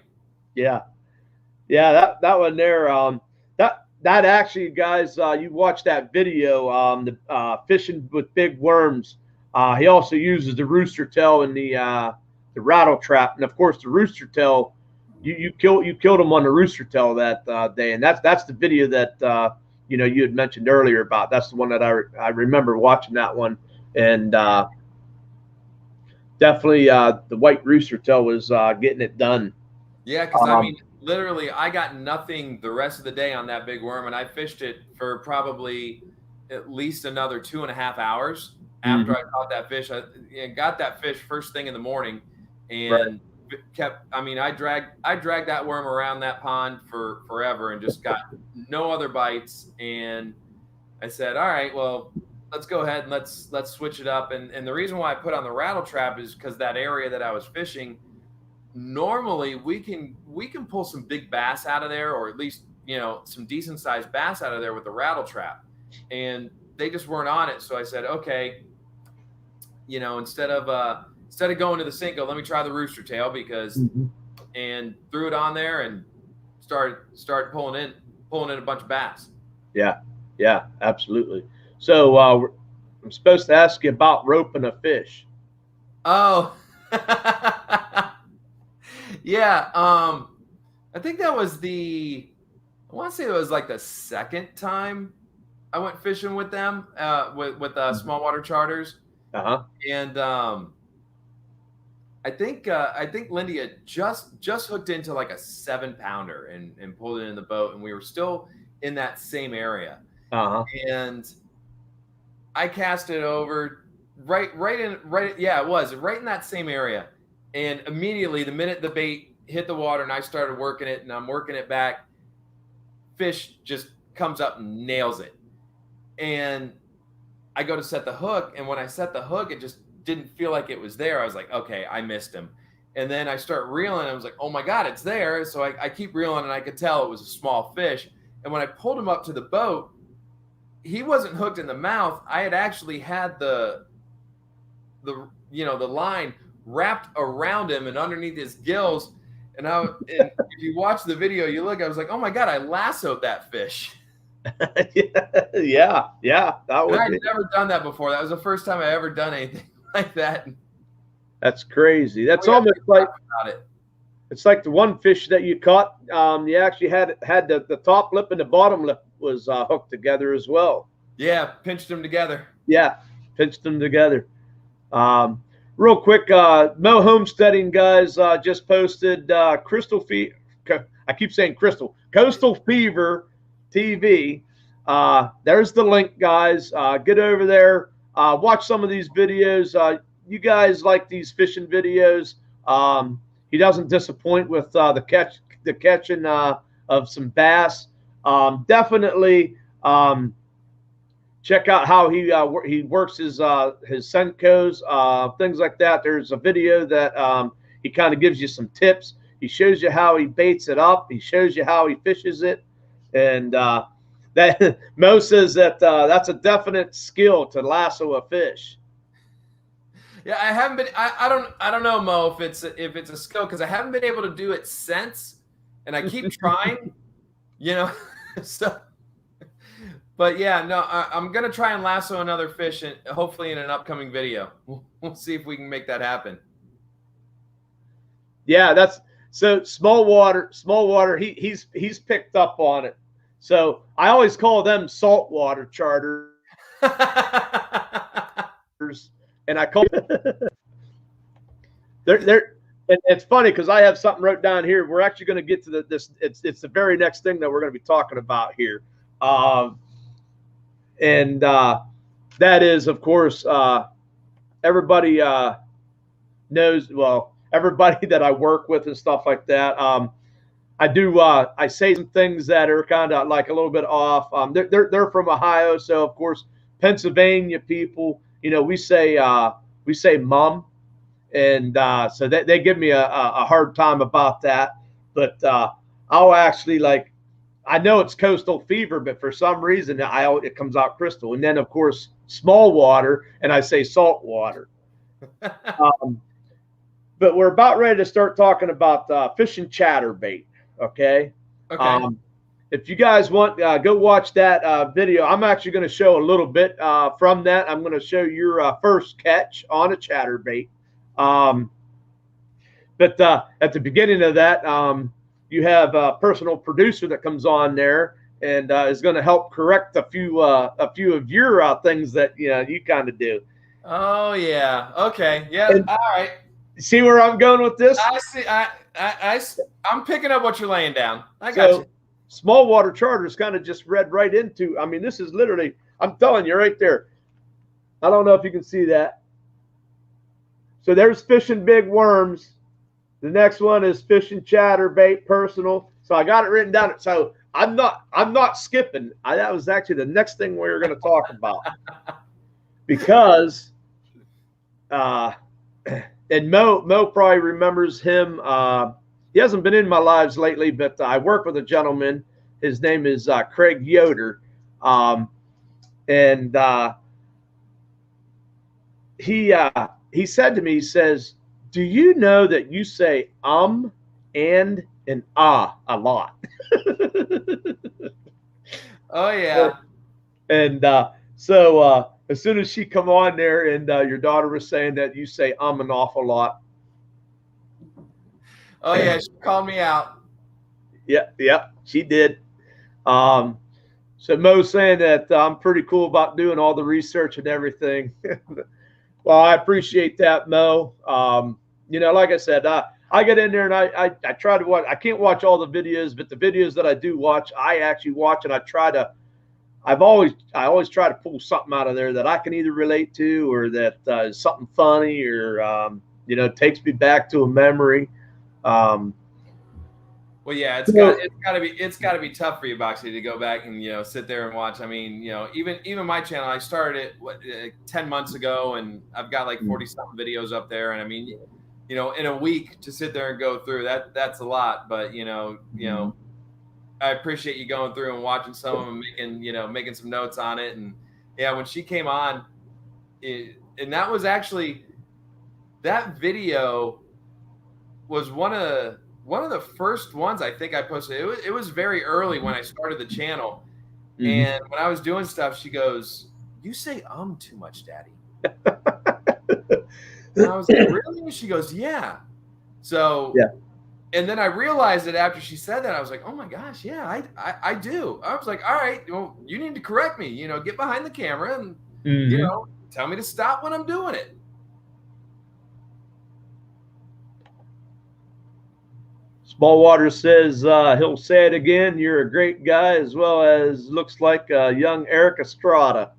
Yeah. That one there. That actually, guys, you watch that video. The fishing with big worms. He also uses the rooster tail and the rattle trap, and of course the rooster tail. You killed him on the rooster tail that day, and that's the video that you had mentioned earlier about. That's the one that I remember watching that one, and definitely the white rooster tail was getting it done. Yeah, because I mean, literally, I got nothing the rest of the day on that big worm, and I fished it for probably at least another 2.5 hours after I caught that fish. I got that fish first thing in the morning, and I dragged that worm around that pond for forever and just got no other bites. And I said, all right, well, let's go ahead and let's switch it up. And the reason why I put on the rattle trap is because that area that I was fishing, normally we can pull some big bass out of there, or at least some decent sized bass out of there with the rattle trap, and they just weren't on it. So I said, okay, instead of going to the Cinco, let me try the rooster tail, because and threw it on there and started pulling in a bunch of bass. Yeah, absolutely. So I'm supposed to ask you about roping a fish. Oh. Yeah, I think that was I want to say it was like the second time I went fishing with them, with small water charters. And I think Lindy had just hooked into like a 7-pounder and pulled it in the boat, and we were still in that same area. And I cast it over right in that same area. And immediately, the minute the bait hit the water and I started working it, and I'm working it back, fish just comes up and nails it. And I go to set the hook, and when I set the hook, it just didn't feel like it was there. I was like, okay, I missed him. And then I start reeling, and I was like, oh my God, it's there. So I keep reeling, and I could tell it was a small fish. And when I pulled him up to the boat, he wasn't hooked in the mouth. I had actually had the line wrapped around him and underneath his gills. And if you watch the video, you look, I was like, oh my God, I lassoed that fish. Yeah. I'd never done that before. That was the first time I ever done anything like that. That's crazy. That's almost like it's like the one fish that you caught. You actually had the top lip and the bottom lip was hooked together as well. Yeah, pinched them together. Yeah, pinched them together. Real quick, Mo Homesteading guys just posted Crystal Fever. I keep saying Crystal. Coastal Fever TV. There's the link, guys. Get over there. watch some of these videos. You guys like these fishing videos. He doesn't disappoint with the catching of some bass. Definitely check out how he works his Senkos, things like that. There's a video that he kind of gives you some tips. He shows you how he baits it up. He shows you how he fishes it, and that Mo says that that's a definite skill to lasso a fish. Yeah, I haven't been. I don't know, Mo, if it's a skill, because I haven't been able to do it since, and I keep trying. So. But yeah, no, I'm gonna try and lasso another fish, and hopefully in an upcoming video. We'll see if we can make that happen. Yeah, that's so small water. He's picked up on it. So I always call them saltwater charters, and I call they're and it's funny because I have something wrote down here. We're actually going to get to this. It's the very next thing that we're going to be talking about here. And that is, of course, everybody knows, well, everybody that I work with and stuff like that. I say some things that are kind of like a little bit off. They're from Ohio, so of course, Pennsylvania people, we say mum, and so they give me a hard time about that. But I'll actually I know it's coastal fever, but for some reason it comes out crystal. And then of course small water, and I say salt water. But we're about ready to start talking about fishing chatterbait. Okay. Okay. If you guys want, go watch that video. I'm actually going to show a little bit from that. I'm going to show your first catch on a chatterbait. But at the beginning of that, you have a personal producer that comes on there and is going to help correct a few of your things that you kind of do. Oh yeah. Okay. Yeah. And all right. See where I'm going with this? I see. I'm picking up what you're laying down. I got you. Small water charters kind of just read right into. I mean, this is literally. I'm telling you right there. I don't know if you can see that. So there's fishing big worms. The next one is fishing chatterbait personal. So I got it written down. So I'm not skipping. That was actually the next thing we were going to talk about, because and Mo probably remembers him. He hasn't been in my lives lately, but I work with a gentleman. His name is Craig Yoder, and he said to me, he says, "Do you know that you say and a lot?" Oh yeah. And so as soon as she come on there, and your daughter was saying that you say an awful lot. Oh yeah, she called me out. Yeah, she did. So Mo's saying that I'm pretty cool about doing all the research and everything. Well, I appreciate that, Mo. Like I said, I get in there and I try to watch. I can't watch all the videos, but the videos that I do watch, I actually watch, and I always try to pull something out of there that I can either relate to, or that is something funny, or takes me back to a memory. Well, yeah, it's got to be tough for you, Boxy, to go back and sit there and watch. I mean, even my channel, I started it 10 months ago, and I've got like 40 something videos up there, and I mean, in a week to sit there and go through that's a lot. But I appreciate you going through and watching some of them, making some notes on it. And yeah, when she came on, and that was actually, that video was one of the first ones I think I posted. It was very early when I started the channel. Mm-hmm. And when I was doing stuff, she goes, "You say too much, Daddy." And I was like, "Really?" And she goes, "Yeah." So yeah. And then I realized that after she said that, I was like, "Oh my gosh, yeah, I do." I was like, "All right, well, you need to correct me. Get behind the camera and tell me to stop when I'm doing it." Smallwater says he'll say it again. You're a great guy, as well as looks like a young Eric Estrada.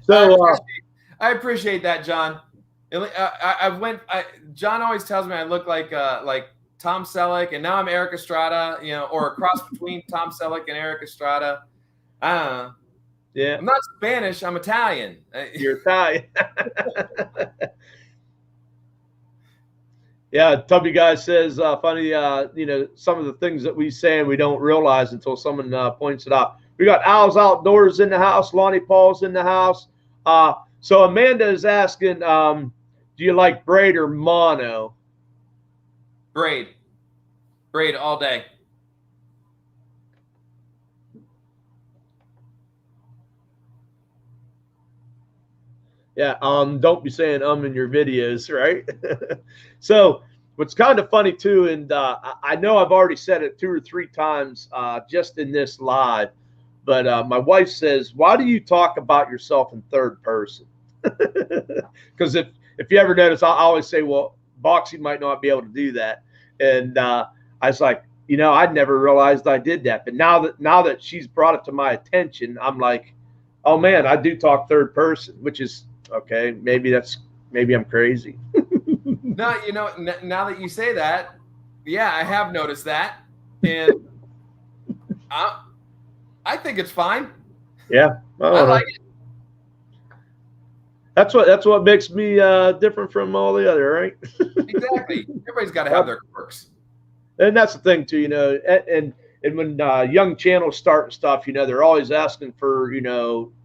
So I appreciate that, John. John always tells me I look like Tom Selleck, and now I'm Eric Estrada, or a cross between Tom Selleck and Eric Estrada. I don't know. yeah, I'm not Spanish. I'm Italian. you're Italian. Yeah, Tubby Guy says, funny, some of the things that we say and we don't realize until someone points it out. We got Owls Outdoors in the house. Lonnie Paul's in the house. So Amanda is asking, do you like braid or mono? Braid all day. Yeah, don't be saying in your videos, right? So what's kind of funny too, and I know I've already said it 2 or 3 times just in this live, but my wife says, why do you talk about yourself in third person? Because if you ever notice, I always say, well, boxing might not be able to do that. And I was like, I'd never realized I did that. But now that she's brought it to my attention, I'm like, oh man, I do talk third person, which is okay. Maybe I'm crazy. No, now that you say that, yeah, I have noticed that, and I think it's fine. Yeah, I like it. That's what makes me different from all the other, right? Exactly. Everybody's got to have their quirks. And that's the thing too, and when young channels start and stuff, they're always asking for,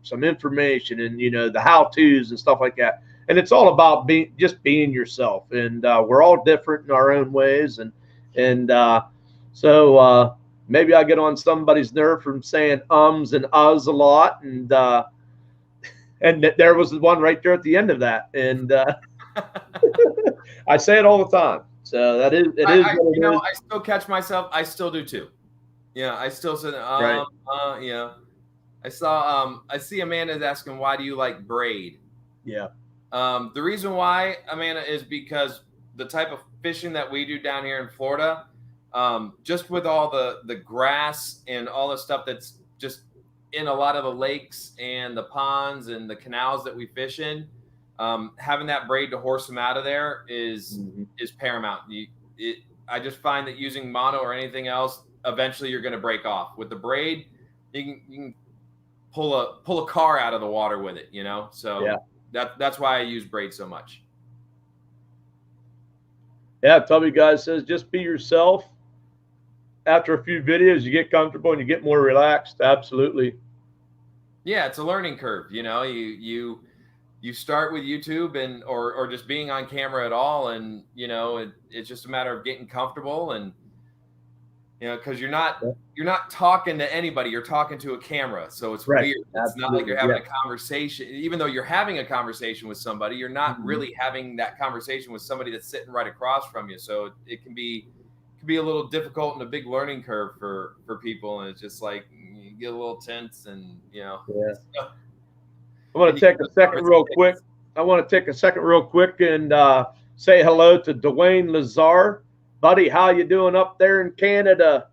some information and, the how-tos and stuff like that. And it's all about being yourself. And we're all different in our own ways. And so maybe I get on somebody's nerve from saying ums and uhs a lot. And there was the one right there at the end of that. And I say it all the time. So it is. I still catch myself. I still do too. Yeah, I still say, right. I see Amanda's asking, why do you like braid? Yeah. The reason why, Amanda, is because the type of fishing that we do down here in Florida, just with all the grass and all the stuff that's just in a lot of the lakes and the ponds and the canals that we fish in, having that braid to horse them out of there is paramount. I just find that using mono or anything else, eventually you're going to break off. With the braid, you can pull a car out of the water with it, So yeah. That's why I use braid so much. Yeah, Tubby Guy says just be yourself. After a few videos, you get comfortable and you get more relaxed. Absolutely. Yeah, it's a learning curve. You start with YouTube or just being on camera at all, and it's just a matter of getting comfortable, and because you're not talking to anybody, you're talking to a camera, so it's right. weird. It's Absolutely. Not like you're having a conversation. Even though you're having a conversation with somebody, you're not really having that conversation with somebody that's sitting right across from you. So it can be a little difficult and a big learning curve for people, and it's just like you get a little tense, and Yeah. I want to take a second real quick. And say hello to Dwayne Lazar. Buddy, how you doing up there in Canada?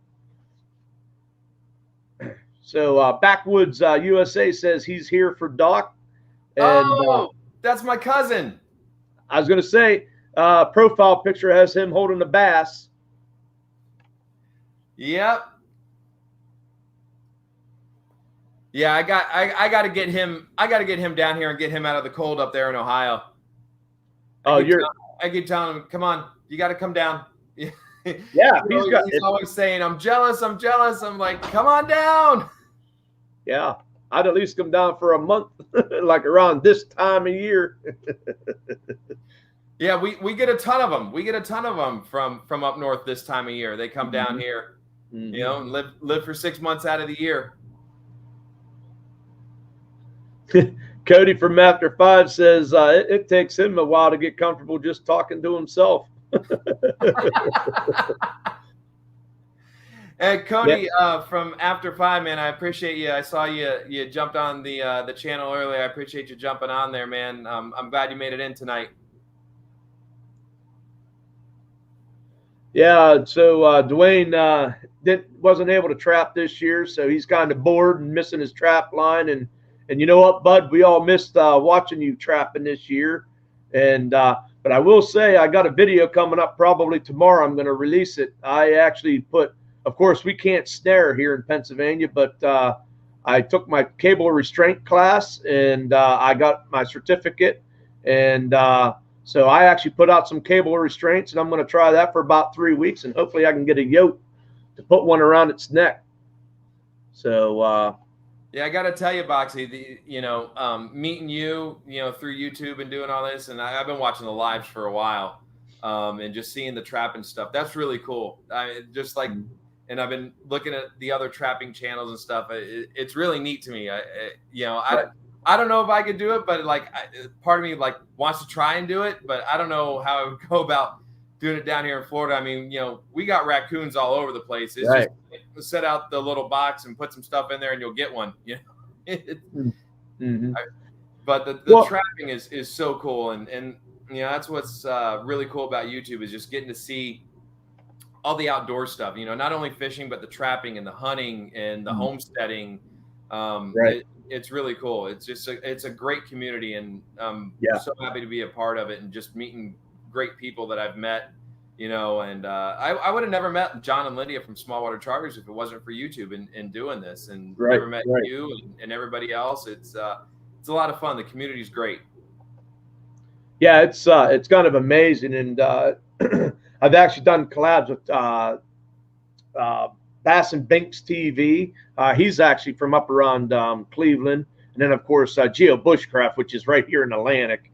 So Backwoods USA says he's here for Doc. And, that's my cousin. I was going to say, profile picture has him holding the bass. Yep. Yeah, I got to get him. I got to get him down here and get him out of the cold up there in Ohio. I keep telling him, come on, you got to come down. Yeah, he's always saying, I'm jealous. I'm like, come on down. Yeah, I'd at least come down for a month, like around this time of year. Yeah, we get a ton of them. We get a ton of them from up north this time of year. They come down here, and live for 6 months out of the year. Cody from After 5 says it takes him a while to get comfortable just talking to himself. And Cody from After 5, man, I appreciate you. I saw you jumped on the channel earlier. I appreciate you jumping on there, man. I'm glad you made it in tonight. Yeah, so Dwayne wasn't able to trap this year, so he's kind of bored and missing his trap line. And you know what, Bud? We all missed watching you trapping this year. And but I will say I got a video coming up probably tomorrow. I'm going to release it. I actually put, of course, we can't snare here in Pennsylvania, but I took my cable restraint class and I got my certificate. And so I actually put out some cable restraints, and I'm going to try that for about 3 weeks, and hopefully I can get a yoke to put one around its neck. So yeah, I got to tell you, Boxy, meeting you, through YouTube and doing all this, and I've been watching the lives for a while, and just seeing the trapping stuff. That's really cool. Just like, and I've been looking at the other trapping channels and stuff. It's really neat to me. I don't know if I could do it, but like part of me like wants to try and do it, but I don't know how I would go about doing it down here in Florida. I mean, we got raccoons all over the place. It's right. Just set out the little box and put some stuff in there and you'll get one, But the trapping is so cool. And that's what's really cool about YouTube is just getting to see all the outdoor stuff, not only fishing, but the trapping and the hunting and the homesteading. Right. It's really cool. It's just it's a great community, and I'm so happy to be a part of it and just meeting great people that I've met, and I would have never met John and Lydia from Smallwater Charters if it wasn't for YouTube and doing this, and never met you and everybody else. It's a lot of fun. The community's great. Yeah, it's kind of amazing, and I've actually done collabs with Bass and Binks TV. He's actually from up around Cleveland. And then, of course, Geo Bushcraft, which is right here in Atlantic.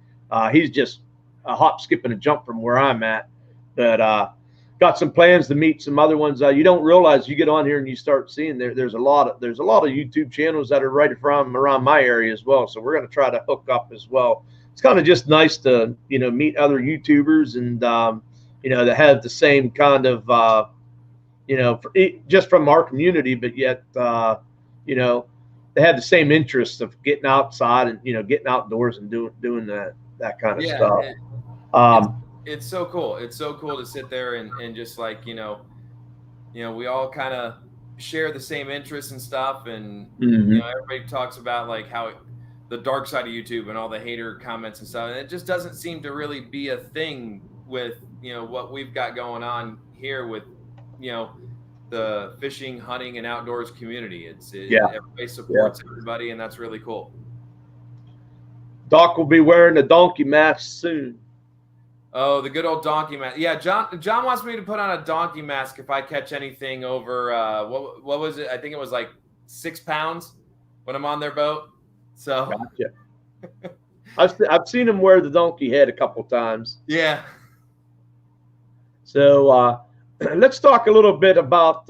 He's just a hop, skip, and a jump from where I'm at. But got some plans to meet some other ones. You don't realize you get on here and you start seeing there's a lot of YouTube channels that are right from around my area as well. So we're going to try to hook up as well. It's kind of just nice to meet other YouTubers and that have the same kind of just from our community, but yet, they have the same interests of getting outside and, getting outdoors and doing that kind of stuff. It's so cool. It's so cool to sit there and just like, we all kind of share the same interests and stuff. And, everybody talks about like how the dark side of YouTube and all the hater comments and stuff. And it just doesn't seem to really be a thing with, what we've got going on here with, the fishing, hunting, and outdoors community. Everybody supports everybody, and that's really cool. Doc will be wearing a donkey mask soon. Oh, the good old donkey mask. Yeah, John wants me to put on a donkey mask if I catch anything over what was it? I think it was like 6 pounds when I'm on their boat. So gotcha. I've seen him wear the donkey head a couple times. Yeah. So let's talk a little bit about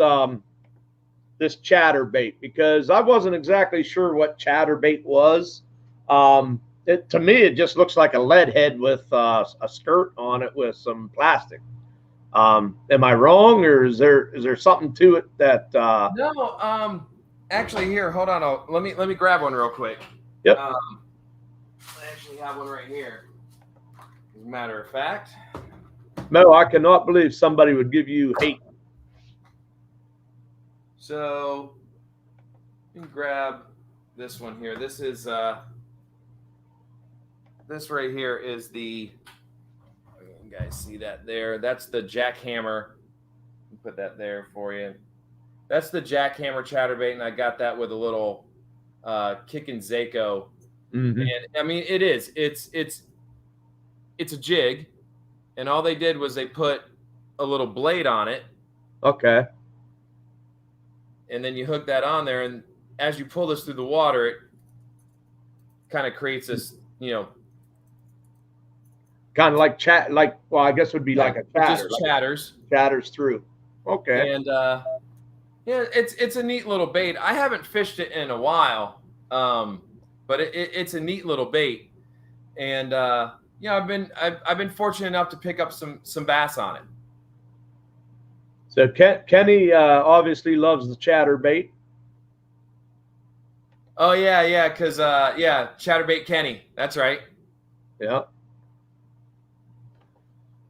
this chatterbait, because I wasn't exactly sure what chatterbait was. To me, it just looks like a lead head with a skirt on it with some plastic. Am I wrong, or is there something to it that? No. Actually, here, hold on. Let me grab one real quick. Yep. I actually have one right here. As a matter of fact. No, I cannot believe somebody would give you hate. So, let me grab this one here. This is this right here is the. You guys see that there? That's the Jackhammer. Put that there for you. That's the Jackhammer Chatterbait, and I got that with a little kicking Zako. Mm-hmm. And I mean, it's a jig. And all they did was they put a little blade on it. Okay. And then you hook that on there, and as you pull this through the water, it kind of creates this, kind of like well, I guess it would be like a chatter. Just chatters. Chatters through. Okay. And it's a neat little bait. I haven't fished it in a while, but it's a neat little bait. And I've been fortunate enough to pick up some bass on it. So Kenny obviously loves the chatterbait. Oh yeah, because Chatterbait Kenny. That's right. Yeah.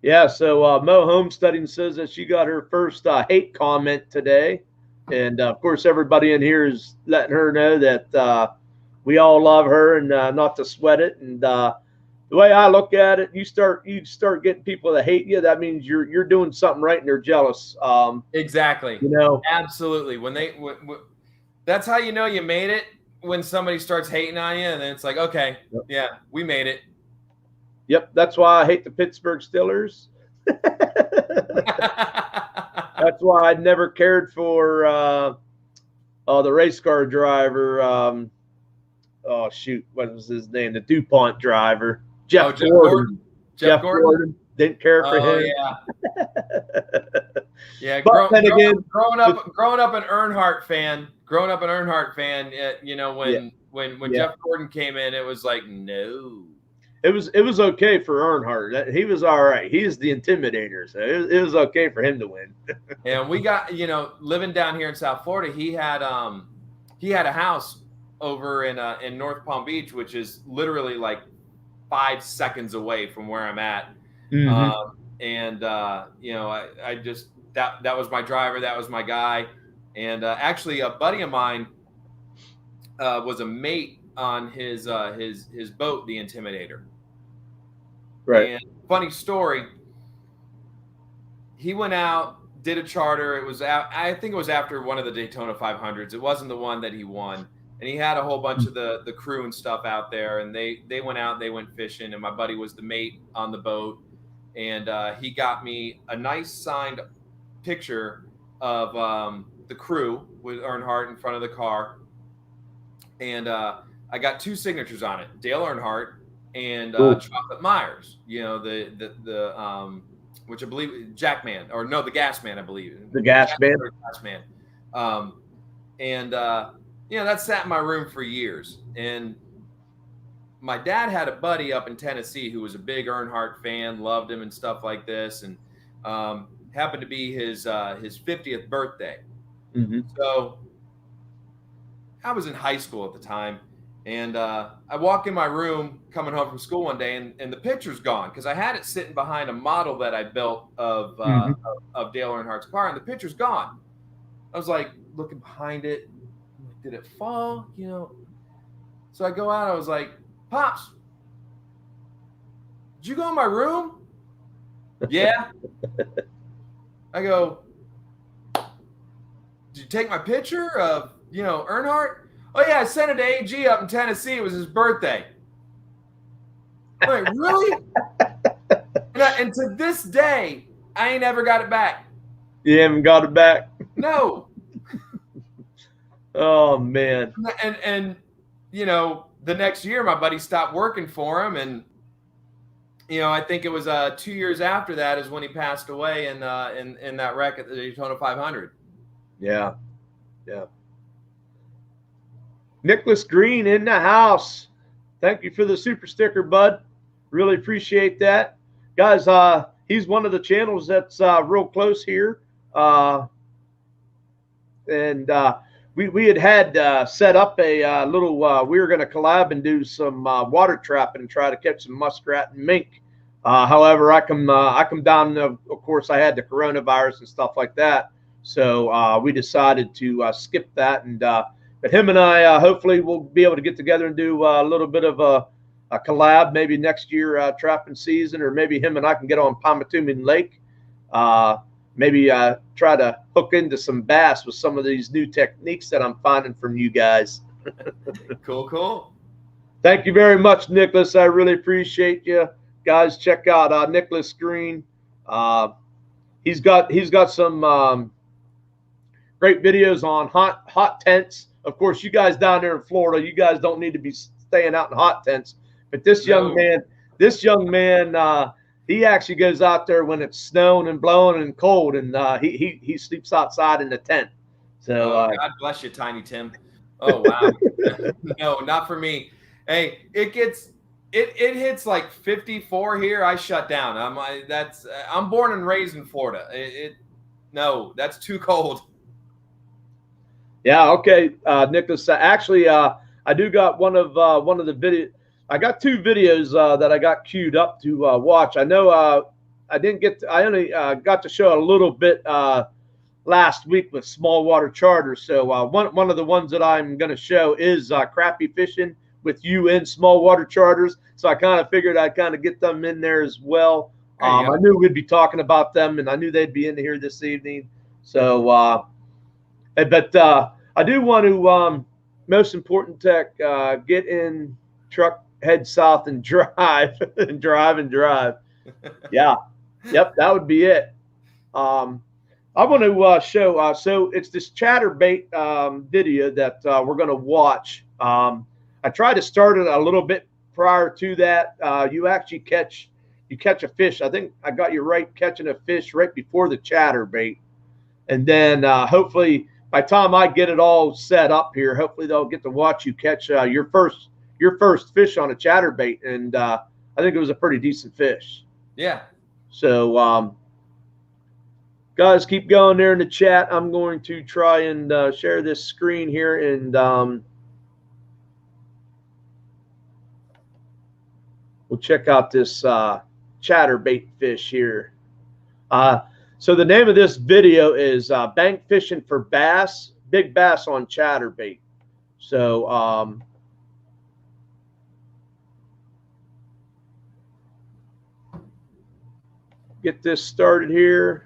Yeah, so Mo Homesteading says that she got her first hate comment today. And of course, everybody in here is letting her know that we all love her and not to sweat it. And the way I look at it, you start getting people that hate you. That means you're doing something right and they're jealous. Exactly. You know, Absolutely. When that's how you know you made it, when somebody starts hating on you, and then it's like, okay, yeah, we made it. Yep, that's why I hate the Pittsburgh Steelers. That's why I never cared for the race car driver. Oh shoot, what was his name? The DuPont driver, Jeff Gordon. Jeff Gordon. Didn't care for him. Yeah. Yeah. But then again, growing up an Earnhardt fan. You know, when Jeff Gordon came in, it was like, no. It was okay for Earnhardt. He was all right. He's the intimidator, so it was okay for him to win. And we got, you know, living down here in South Florida, he had a house over in North Palm Beach, which is literally like 5 seconds away from where I'm at. Mm-hmm. You know, I just that was my driver, that was my guy. And actually, a buddy of mine was a mate on his boat, the Intimidator. Right. And funny story, he went out, did a charter. It was I think it was after one of the Daytona 500s. It wasn't the one that he won. And he had a whole bunch of the crew and stuff out there, and they went out, they went fishing, and my buddy was the mate on the boat, and he got me a nice signed picture of the crew with Earnhardt in front of the car, and I got 2 signatures on it: Dale Earnhardt and Chocolate Myers. You know, the which I believe Jackman, or no, the Gas Man, I believe. The Gas Man. Gas Man. You know, that sat in my room for years. And my dad had a buddy up in Tennessee who was a big Earnhardt fan, loved him and stuff like this, and happened to be his 50th birthday. Mm-hmm. So I was in high school at the time, and I walk in my room coming home from school one day, and the picture's gone because I had it sitting behind a model that I built of Dale Earnhardt's car, and the picture's gone. I was like looking behind it. Did it fall? You know? So I go out. I was like, Pops, did you go in my room? Yeah. I go, did you take my picture of, you know, Earnhardt? Oh yeah, I sent it to AG up in Tennessee. It was his birthday. I'm like, really? And to this day, I ain't ever got it back. You haven't got it back? No. Oh man. And you know, the next year my buddy stopped working for him, and you know, I think it was 2 years after that is when he passed away in that wreck at the Daytona 500. Yeah. Yeah. Nicholas Green in the house. Thank you for the super sticker, bud. Really appreciate that. Guys, he's one of the channels that's real close here. We had set up a little, we were going to collab and do some water trapping and try to catch some muskrat and mink. However, I come down, of course, I had the coronavirus and stuff like that. So we decided to skip that. And but him and I, hopefully we'll be able to get together and do a little bit of a collab, maybe next year trapping season, or maybe him and I can get on Pomatumin Lake. Maybe try to hook into some bass with some of these new techniques that I'm finding from you guys. Cool. Thank you very much, Nicholas. I really appreciate you. Guys, check out Nicholas Green. He's got some great videos on hot tents. Of course, you guys down there in Florida, you guys don't need to be staying out in hot tents. But this young man, he actually goes out there when it's snowing and blowing and cold, and he sleeps outside in the tent. So God bless you, Tiny Tim. Oh wow. No, not for me. Hey, it hits like 54 here. I shut down. I'm born and raised in Florida. No, that's too cold. Yeah. Okay, Nicholas. Actually, I do got one of the video. I got 2 videos that I got queued up to watch. I know I only got to show a little bit last week with small water charters. So one of the ones that I'm going to show is crappie fishing with you in small water charters. So I kind of figured I'd kind of get them in there as well. I knew we'd be talking about them, and I knew they'd be in here this evening. So, but I do want to, most important tech, get in truck, head south, and drive, and drive. Yeah. Yep, that would be it. I want to show, so it's this chatterbait video that we're going to watch. I tried to start it a little bit prior to that. You actually catch a fish. I think I got you right, catching a fish right before the chatterbait. And then hopefully by the time I get it all set up here, hopefully they'll get to watch you catch your first fish on a chatterbait. And I think it was a pretty decent fish. Yeah. So guys, keep going there in the chat. I'm going to try and share this screen here, and we'll check out this chatterbait fish here. So the name of this video is Bank Fishing for Bass, Big Bass on Chatterbait. So get this started here.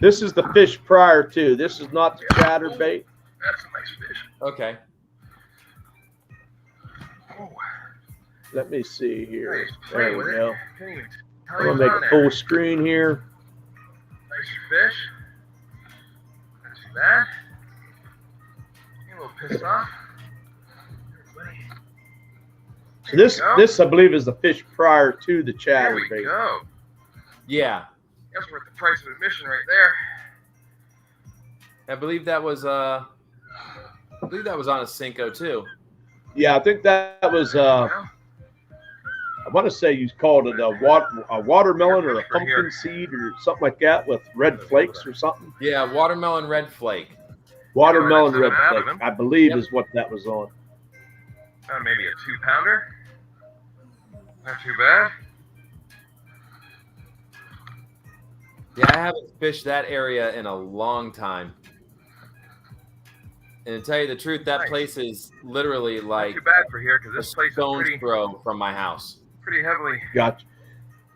This is the fish prior to. This is not the chatterbait. That's a nice fish. Okay. Oh. Let me see here. Nice. There we go. It. I'm going to make full screen here. Nice fish. That's that. You're a little pissed off. So this I believe is the fish prior to the There we chatterbait. go. Yeah. That's worth the price of admission right there. I believe that was on a Cinco too. Yeah, I think that was I want to say you called it a watermelon or a pumpkin seed or something like that with red flakes or something. Yeah, watermelon red flake. Watermelon red flake, I believe, is what that was on. Maybe a 2-pounder. Not too bad. Yeah, I haven't fished that area in a long time. And to tell you the truth, that place is literally like Not too bad for here because this place is stone's pretty throw from my house. heavily. Gotcha.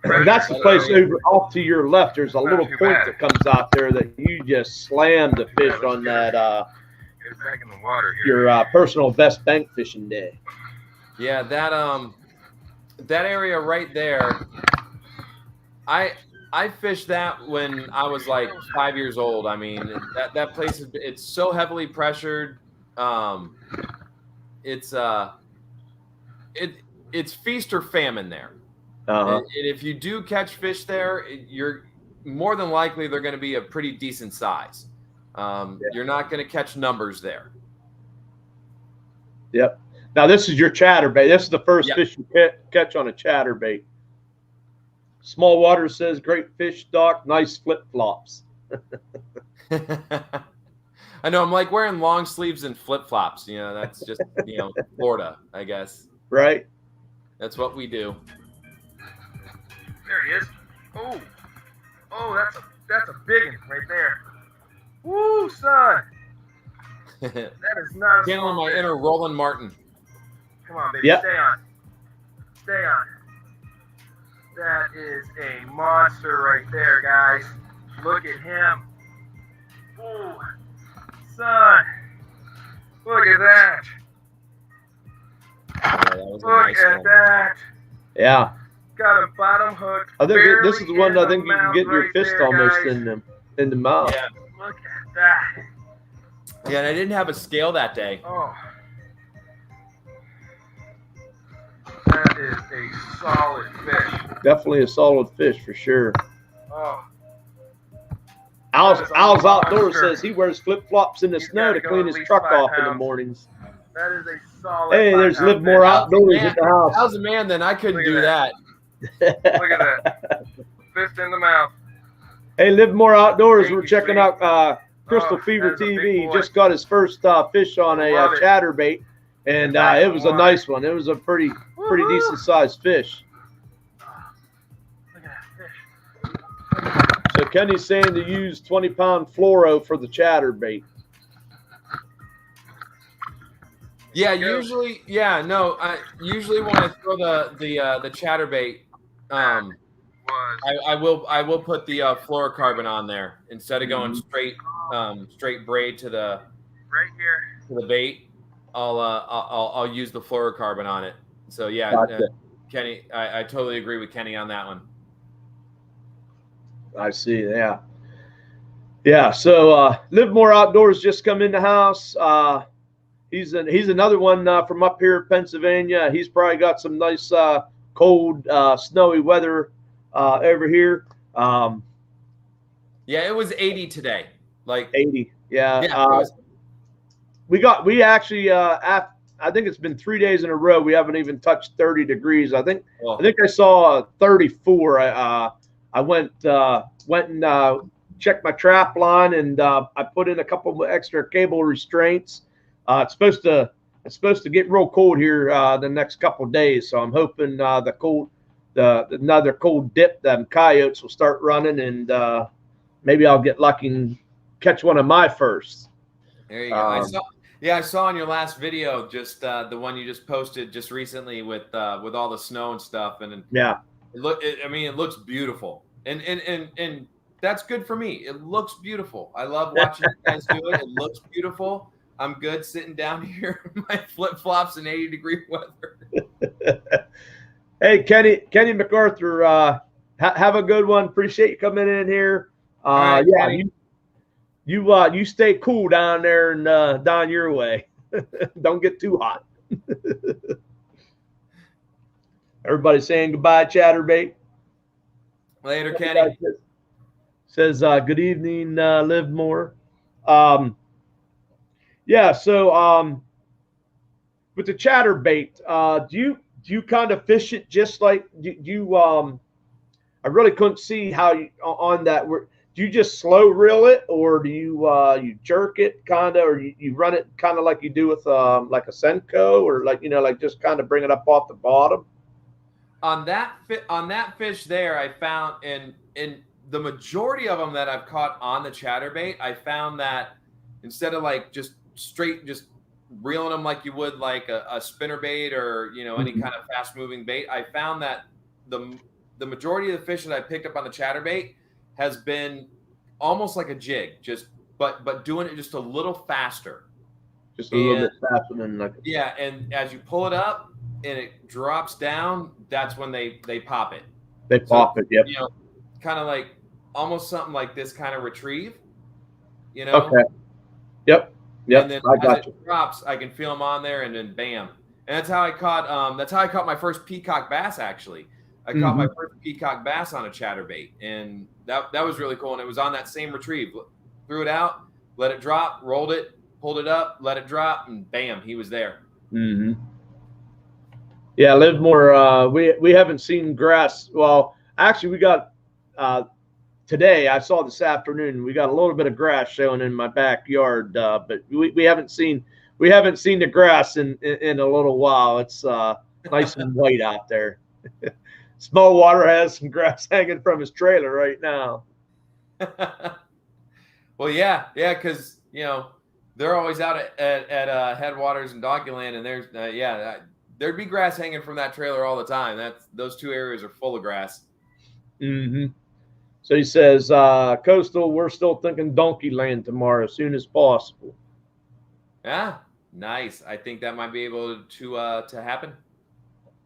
And that's the place over off to your left. There's a little point that comes out there that you just slammed the fish on that Get back in the water here. your personal best bank fishing day. Yeah, that area right there, I fished that when I was like 5 years old. I mean, that place it's so heavily pressured. It's feast or famine there. And if you do catch fish there, you're more than likely they're going to be a pretty decent size. You're not going to catch numbers there. Yep. Now this is your chatterbait. This is the first fish you catch on a chatterbait. Small water says great fish stock, nice flip flops. I know. I'm like wearing long sleeves and flip flops. You know, that's just Florida, I guess. Right. That's what we do. There he is. Oh, that's a big one right there. Woo, son. That is not a Channeling my inner Roland Martin. Come on, baby. Yep. Stay on. Stay on. That is a monster right there, guys. Look at him. Ooh, son. Look at that. Yeah, that was a Look nice at one. that. Yeah. Got a bottom hook. I think this is the one I think you can get your fist almost in the mouth. Yeah. Look at that. Yeah, and I didn't have a scale that day. Oh. That is a solid fish. Definitely a solid fish for sure. Oh. Al's Outdoors says he wears flip flops in the snow to clean his truck off in the mornings. That is a solid. Hey, there's Live More Outdoors in the house. I was a man then. I couldn't do that. Look at that. Fist in the mouth. Hey, Live More Outdoors. We're checking out Crystal Fever TV. He just got his first fish on a chatterbait, and it was a nice one. It was a pretty decent sized fish. So Kenny's saying to use 20-pound fluoro for the chatterbait. Yeah, usually, yeah, no. Usually when I throw the chatterbait, I will put the fluorocarbon on there instead of going straight braid to the Right here. to the bait. I'll use the fluorocarbon on it. So yeah, Gotcha. Kenny, I totally agree with Kenny on that one. I see. Yeah. Yeah. So Livermore Outdoors just come in the house. He's another one from up here in Pennsylvania. He's probably got some nice cold, snowy weather over here. Yeah, it was 80 today. Like 80. Yeah. Yeah. We actually I think it's been 3 days in a row we haven't even touched 30 degrees. I think I saw 34. I went and checked my trap line, and I put in a couple of extra cable restraints. It's supposed to get real cold here the next couple of days, so I'm hoping another cold dip, them coyotes will start running, and maybe I'll get lucky and catch one of my first. There you go. I saw in your last video, just the one you just posted just recently with all the snow and stuff, and yeah, it looks beautiful, and that's good for me. It looks beautiful. I love watching you guys do it. It looks beautiful. I'm good sitting down here in my flip flops in 80-degree weather. Hey, Kenny MacArthur, have a good one. Appreciate you coming in here. Right, yeah, Kenny. You stay cool down there and down your way. Don't get too hot. Everybody saying goodbye, Chatterbait. Later, Kenny. Says good evening, Livermore. Yeah, so with the chatterbait, do you kind of fish it just like you I really couldn't see how you on that. Do you just slow reel it, or do you jerk it kind of, or you run it kind of like you do with like a Senko, or like just kind of bring it up off the bottom? On that fish there, I found in the majority of them that I've caught on the chatterbait, I found that instead of like just reeling them like you would like a spinnerbait or any kind of fast moving bait, I found that the majority of the fish that I picked up on the chatterbait has been almost like a jig, but doing it just a little faster. Just a little bit faster than like. Yeah, and as you pull it up and it drops down, that's when they pop it. They pop it, yep. Kind of like almost something like this kind of retrieve. Okay. Yep. And then as it drops, I can feel them on there, and then bam. And that's how I caught my first peacock bass. Actually, I caught my first peacock bass on a chatterbait, and that was really cool. And it was on that same retrieve. Threw it out, let it drop, rolled it, pulled it up, let it drop, and bam, he was there. Yeah, Livermore. We haven't seen grass. Well, actually, we got today. I saw this afternoon. We got a little bit of grass showing in my backyard, but we haven't seen the grass in a little while. It's nice and white out there. Small Water has some grass hanging from his trailer right now. Well, yeah, because they're always out at Headwaters and Donkeyland, and there's there'd be grass hanging from that trailer all the time. Those two areas are full of grass. So he says, Coastal, we're still thinking Donkeyland tomorrow as soon as possible. Yeah, nice. I think that might be able to happen.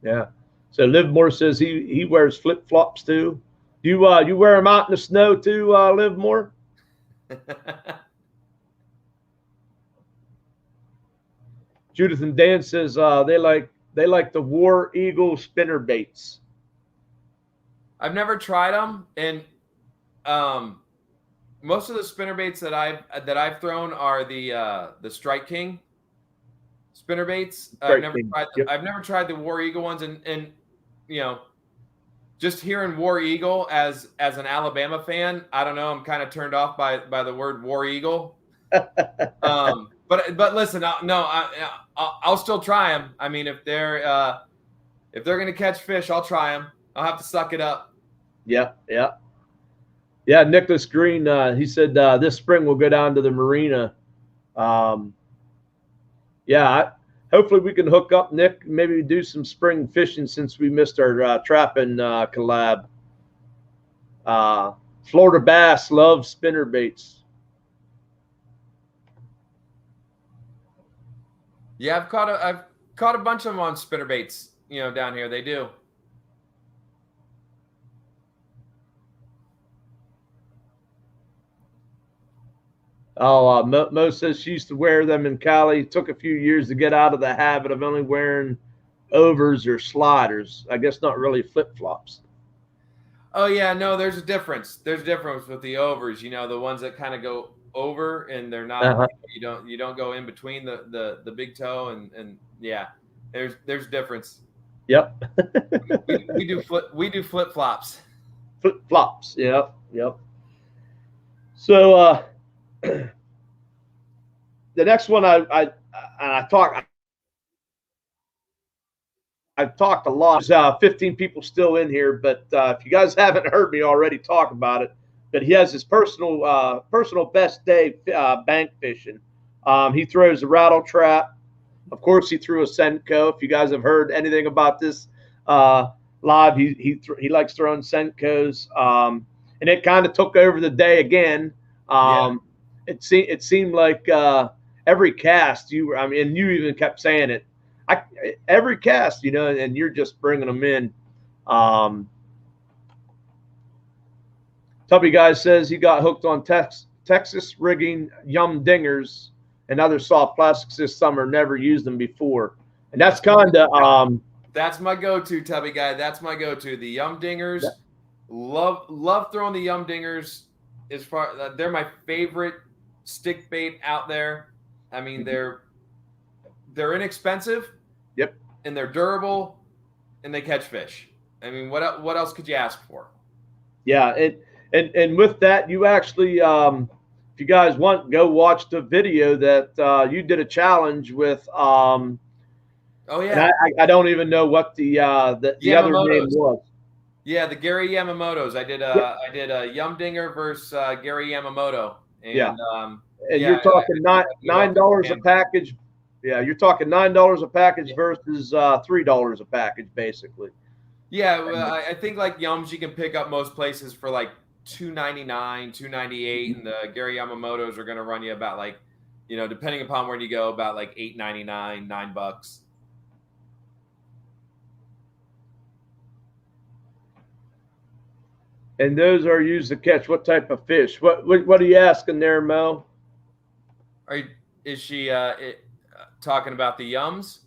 Yeah. So Livermore says he wears flip flops too. You wear them out in the snow too, Livermore? Judith and Dan says they like the War Eagle spinner baits. I've never tried them, and most of the spinner baits that I've thrown are the Strike King spinner baits. I've never tried the War Eagle ones, and just hearing War Eagle as an Alabama fan, I don't know, I'm kind of turned off by the word War Eagle. But listen, I'll still try them. I mean, if they're going to catch fish, I'll try them. I'll have to suck it up. Yeah. Yeah, Nicholas Green, he said this spring we'll go down to the marina. Yeah, hopefully we can hook up, Nick, maybe do some spring fishing since we missed our trapping collab. Florida bass love spinner baits. Yeah, I've caught a bunch of them on spinner baits, you know, down here. They do. Oh, Mo says she used to wear them in Cali. Took a few years to get out of the habit of only wearing overs or sliders. I guess not really flip flops. Oh yeah, no, there's a difference. There's a difference with the overs. You know, the ones that kind of go over and they're not. You don't go in between the big toe and yeah, there's difference. Yep. we do flip flops. Flip flops. Yep. Yep. So the next one I've talked a lot. There's 15 people still in here, but if you guys haven't heard me already talk about it, but he has his personal best day bank fishing. He throws a rattle trap. Of course, he threw a Senko. If you guys have heard anything about this live, he likes throwing Senkos, and it kind of took over the day again. It seemed like every cast and you even kept saying it. Every cast, you know, and you're just bringing them in. Tubby Guy says he got hooked on Texas rigging yum dingers and other soft plastics this summer. Never used them before, and that's kind of that's my go-to, Tubby Guy. That's my go-to. The yum dingers. Yeah. Love throwing the yum dingers. They're my favorite stick bait out there. I mean, they're inexpensive. Yep. And they're durable, and they catch fish. I mean, what else could you ask for? Yeah, and with that, you actually, if you guys want, go watch the video that you did a challenge with. Oh yeah. I don't even know what the other name was. Yeah, the Gary Yamamoto's. I did a yum dinger versus Gary Yamamoto. And, yeah. And you're talking $9 a package. Yeah, you're talking $9 a package versus $3 a package, basically. Yeah, well, I think like yums you can pick up most places for like $2.99, $2.98, and the Gary Yamamoto's are going to run you about like, you know, depending upon where you go, about like $8.99, $9. And those are used to catch what type of fish? What are you asking there, Mo? Is she talking about the yums?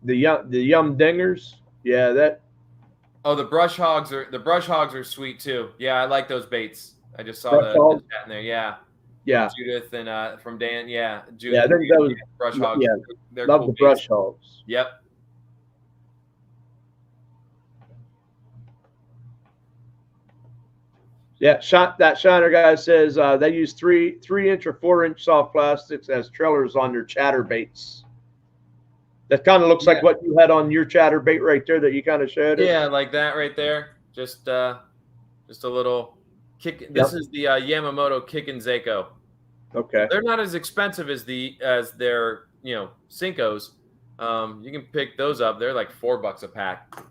The yum dingers? Yeah, that. Oh, the brush hogs are sweet too. Yeah, I like those baits. I just saw the chat in there. Yeah. Yeah. From Judith and from Dan. Yeah. Judith. Yeah, I think those brush hogs. Yeah, they're love cool the baits. brush hogs. Yep. Yeah, that Shiner guy says they use 3-inch or 4-inch soft plastics as trailers on their chatterbaits. That kind of looks like what you had on your chatterbait right there that you kind of showed us. Yeah, like that right there. Just a little kick. This is the Yamamoto Kickin' Zako. Okay. They're not as expensive as their Senkos. You can pick those up. They're like $4 a pack.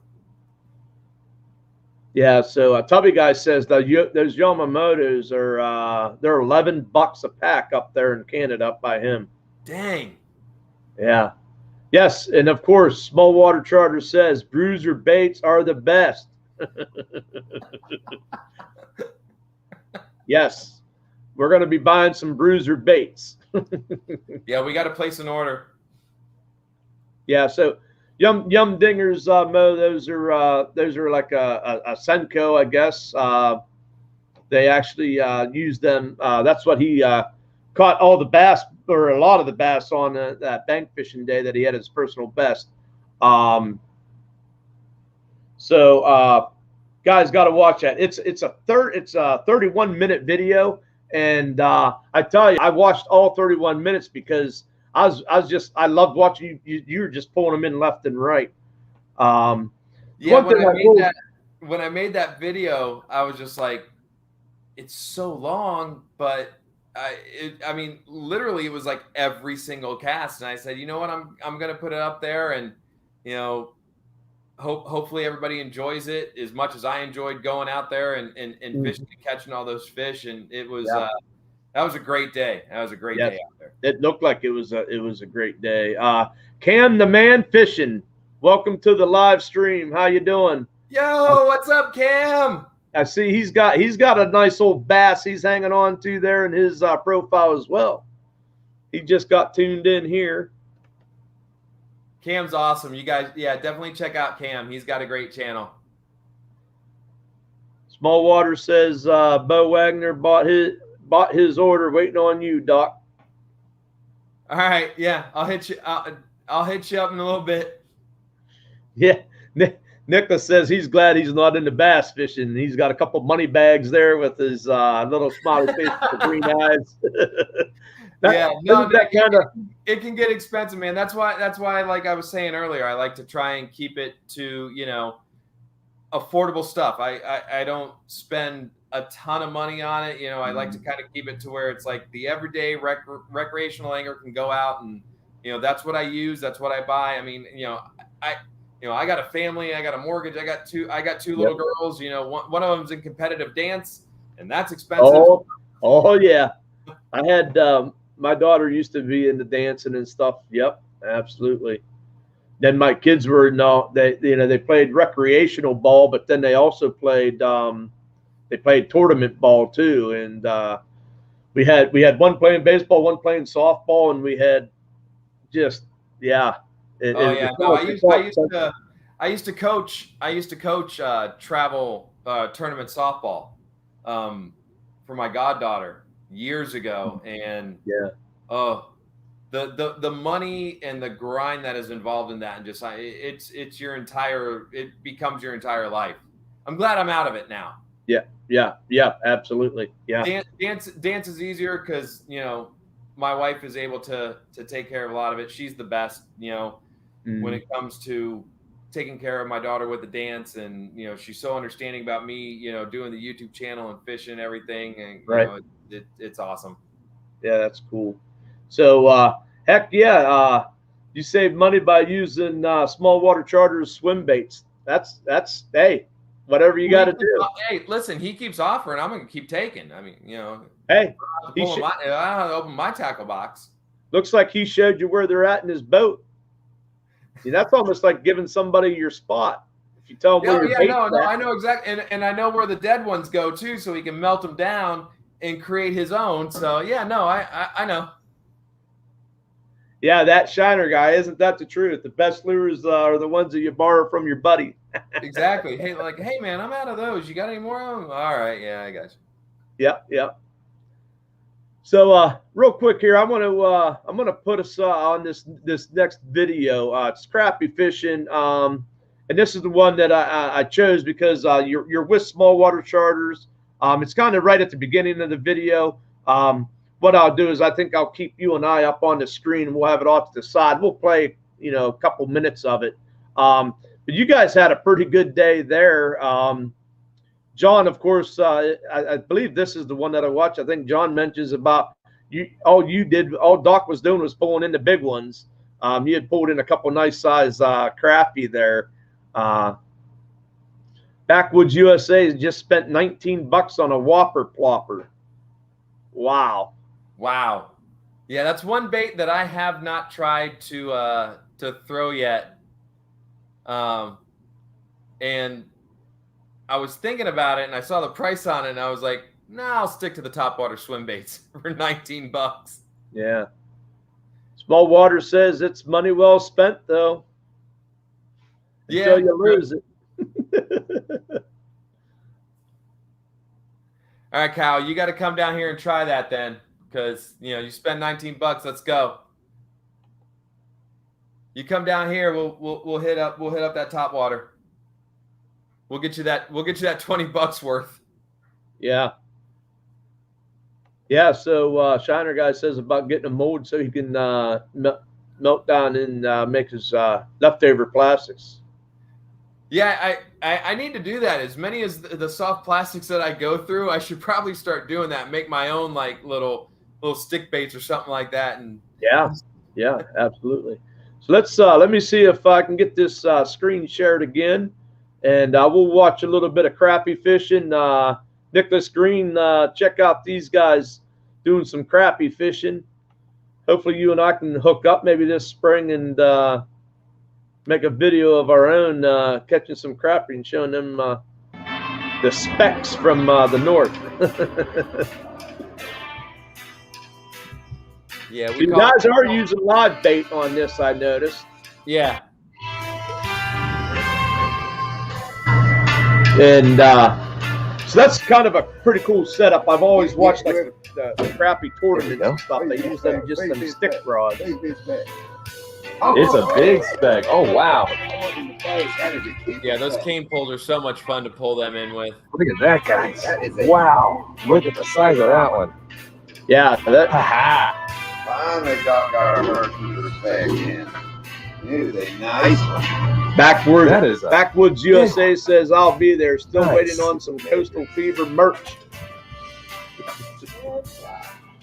Yeah, so Tubby Guy says those Yamamotos are they're $11 a pack up there in Canada up by him. Dang. Yeah. Yes, and of course, Small Water Charter says bruiser baits are the best. Yes, we're going to be buying some bruiser baits. Yeah, we got to place an order. Yeah, so yum dingers, Mo. Those are like a Senko, I guess. They actually use them. That's what he caught all the bass, or a lot of the bass on that bank fishing day that he had his personal best. So guys, got to watch that. It's a 31-minute video, and I tell you, I watched all 31 minutes because I loved watching you. You were just pulling them in left and right. When I made that video, I was just like, it's so long, but I mean, literally it was like every single cast. And I said, you know what, I'm going to put it up there, and, you know, hopefully everybody enjoys it as much as I enjoyed going out there and fishing and catching all those fish. And it was, that was a great day. That was a great day out there. It looked like it was a great day. Cam the Man Fishing, welcome to the live stream. How you doing? Yo, what's up, Cam? I see he's got a nice old bass he's hanging on to there in his profile as well. He just got tuned in here. Cam's awesome. You guys, yeah, definitely check out Cam. He's got a great channel. Small Water says Bo Wagner bought his order, waiting on you, Doc. All right, yeah, I'll hit you. I'll hit you up in a little bit. Yeah, Nicholas says he's glad he's not into bass fishing. He's got a couple money bags there with his little smiley face with the green eyes. It can get expensive, man. That's why, like I was saying earlier, I like to try and keep it to, you know, affordable stuff. I don't spend a ton of money on it. You know, I like to kind of keep it to where it's like the everyday recreational angler can go out and, you know, that's what I use. That's what I buy. I mean, I got a family, I got a mortgage, I got two little girls, you know, one of them's in competitive dance, and that's expensive. Oh yeah. I had, my daughter used to be into dancing and stuff. Yep, absolutely. Then my kids were, they played recreational ball, but then they also played, tournament ball too. And we had one playing baseball, one playing softball, and we had just, I used to coach travel tournament softball for my goddaughter years ago, and the money and the grind that is involved in that, and just it becomes your entire life. I'm glad I'm out of it now. Yeah, absolutely. Yeah, dance is easier because, you know, my wife is able to take care of a lot of it. She's the best, you know, when it comes to taking care of my daughter with the dance, and, you know, she's so understanding about me, you know, doing the YouTube channel and fishing and everything, and you know, it's awesome. Yeah, that's cool. So heck yeah, you save money by using small water charters swim baits. That's hey, whatever you got to do. Hey, listen, he keeps offering. I'm gonna keep taking. I mean, you know, hey, I don't have to open my tackle box. Looks like he showed you where they're at in his boat. See, that's almost like giving somebody your spot. If you tell them where your bait's at. I know exactly, and I know where the dead ones go too, so he can melt them down and create his own. So yeah, no, I know. Yeah, that shiner guy, isn't that the truth? The best lures are the ones that you borrow from your buddy. Exactly. Hey, man, I'm out of those. You got any more of them? All right, yeah, I got you. Yeah. So real quick here, I'm gonna put us on this next video. It's crappie fishing, and this is the one that I chose because you're with small water charters. It's kind of right at the beginning of the video. What I'll do is I think I'll keep you and I up on the screen, and we'll have it off to the side. We'll play, you know, a couple minutes of it. But you guys had a pretty good day there. John, of course, I believe this is the one that I watched. I think John mentions about all Doc was doing was pulling in the big ones. He had pulled in a couple nice size crappie there. Backwoods USA just spent $19 on a whopper plopper. Wow. Yeah, that's one bait that I have not tried to throw yet. And I was thinking about it, and I saw the price on it, and I was like, I'll stick to the topwater swim baits for $19. Yeah. Small Water says it's money well spent, though. Until you lose it. All right, Kyle, you got to come down here and try that then, because, you know, you spend $19. Let's go. You come down here, we'll hit up that topwater. We'll get you that $20 worth. Yeah. Yeah, so Shiner guy says about getting a mold so he can melt down and make his leftover plastics. Yeah, I need to do that. As many as the soft plastics that I go through, I should probably start doing that. Make my own like little stick baits or something like that. And yeah, absolutely. So let me see if I can get this screen shared again, and we'll watch a little bit of crappie fishing. Nicholas Green, check out these guys doing some crappie fishing. Hopefully you and I can hook up maybe this spring and make a video of our own catching some crappie and showing them the specks from the north. Yeah, so you guys are using live bait on this, I noticed. Yeah. And so that's kind of a pretty cool setup. I've always watched like the crappie tournaments and stuff. They use them just them stick rods. It's a big speck. Oh, wow. Yeah, those cane poles are so much fun to pull them in with. Look at that, guys. Wow. Look at the size of that one. Yeah. Ha-ha. Finally got our merchant to the back end. It is a nice one. Backwoods USA says, I'll be there. Still waiting on some Coastal Fever merch.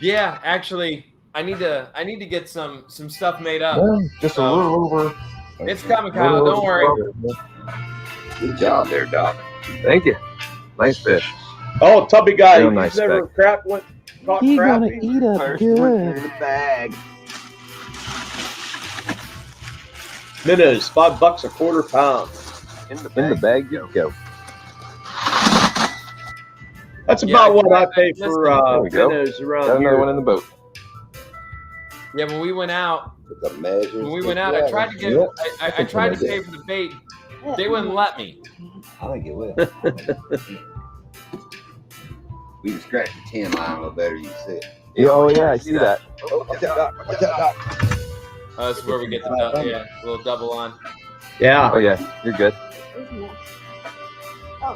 Yeah, actually, I need to get some stuff made up. Well, just a little over. It's coming, Kyle. Don't worry. Good job there, Doc. Thank you. Nice fish. Oh, tubby guy. Real He's nice never caught He's gonna crappie. eat up First one in good. the bag. Minnows, $5 a quarter pound. In the In the bag you go. That's about what I pay There for we go. minnows around Got another one here. in the boat. Yeah, when we went out, I tried to get, Yep. I tried to pay for the bait. They wouldn't let me. I think it will. We can scratch the 10 line a little better, you can see it. Yeah, oh, yeah, I see that. Oh, watch out, Doc. Watch out, Doc. That's where we get the little double on. Yeah. Oh, yeah, you're good.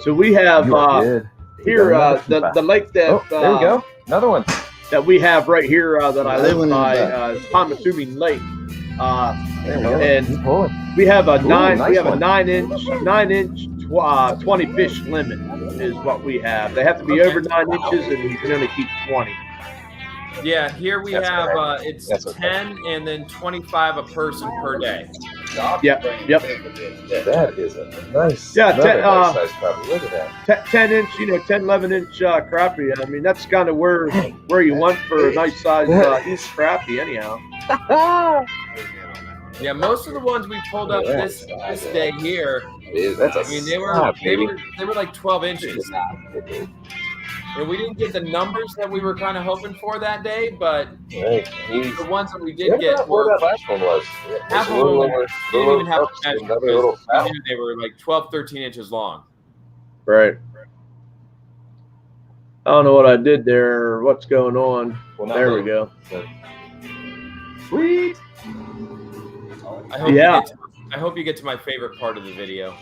So we have You are good. here the lake that Oh, there we go. Another one. that we have right here that I Another live one in by the is Pontoon Lake. There we go. And Keep pulling. we have a Ooh, nine. nice We have a one. 9-inch, 20 fish limit is what we have. They have to be Okay. over 9 inches, and you can only keep 20. Yeah, here we That's have correct. it's That's okay. 10 and then 25 a person per day. Yep. That is a nice, Yeah, another nice size crappie. Look at that. 10 inch, 10, 11 inch crappie. I mean, that's kind of where you want for a nice size east crappie, anyhow. Yeah, most of the ones we pulled up this day here, That's a I mean, they were like 12 inches. And we didn't get the numbers that we were kind of hoping for that day, but Right. the ones that we did get where were that last one was. half Just of a little them over- we didn't even have to oops, measure another little because we foul. knew they were like 12, 13 inches long. Right. I don't know what I did there or what's going on. Well, not There we really. go. Sweet. I hope you get to my favorite part of the video.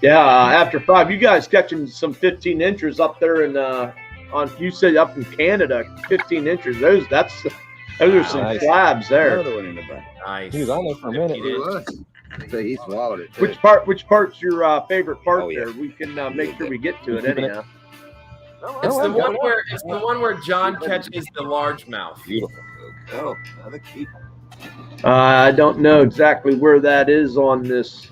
Yeah, after 5, you guys catching some 15 inches up there in you said up in Canada, 15 inches. Those are some Nice. slabs there. Another one in the bag. Nice. He was on there for a minute. 15 inch. So he swallowed it. too. Which part's your favorite part Oh, yeah. there? We can make sure we get to it Keeping it. anyhow. It's Oh, the I got one where John catches the largemouth. Beautiful. Oh, another keep. I don't know exactly where that is on this.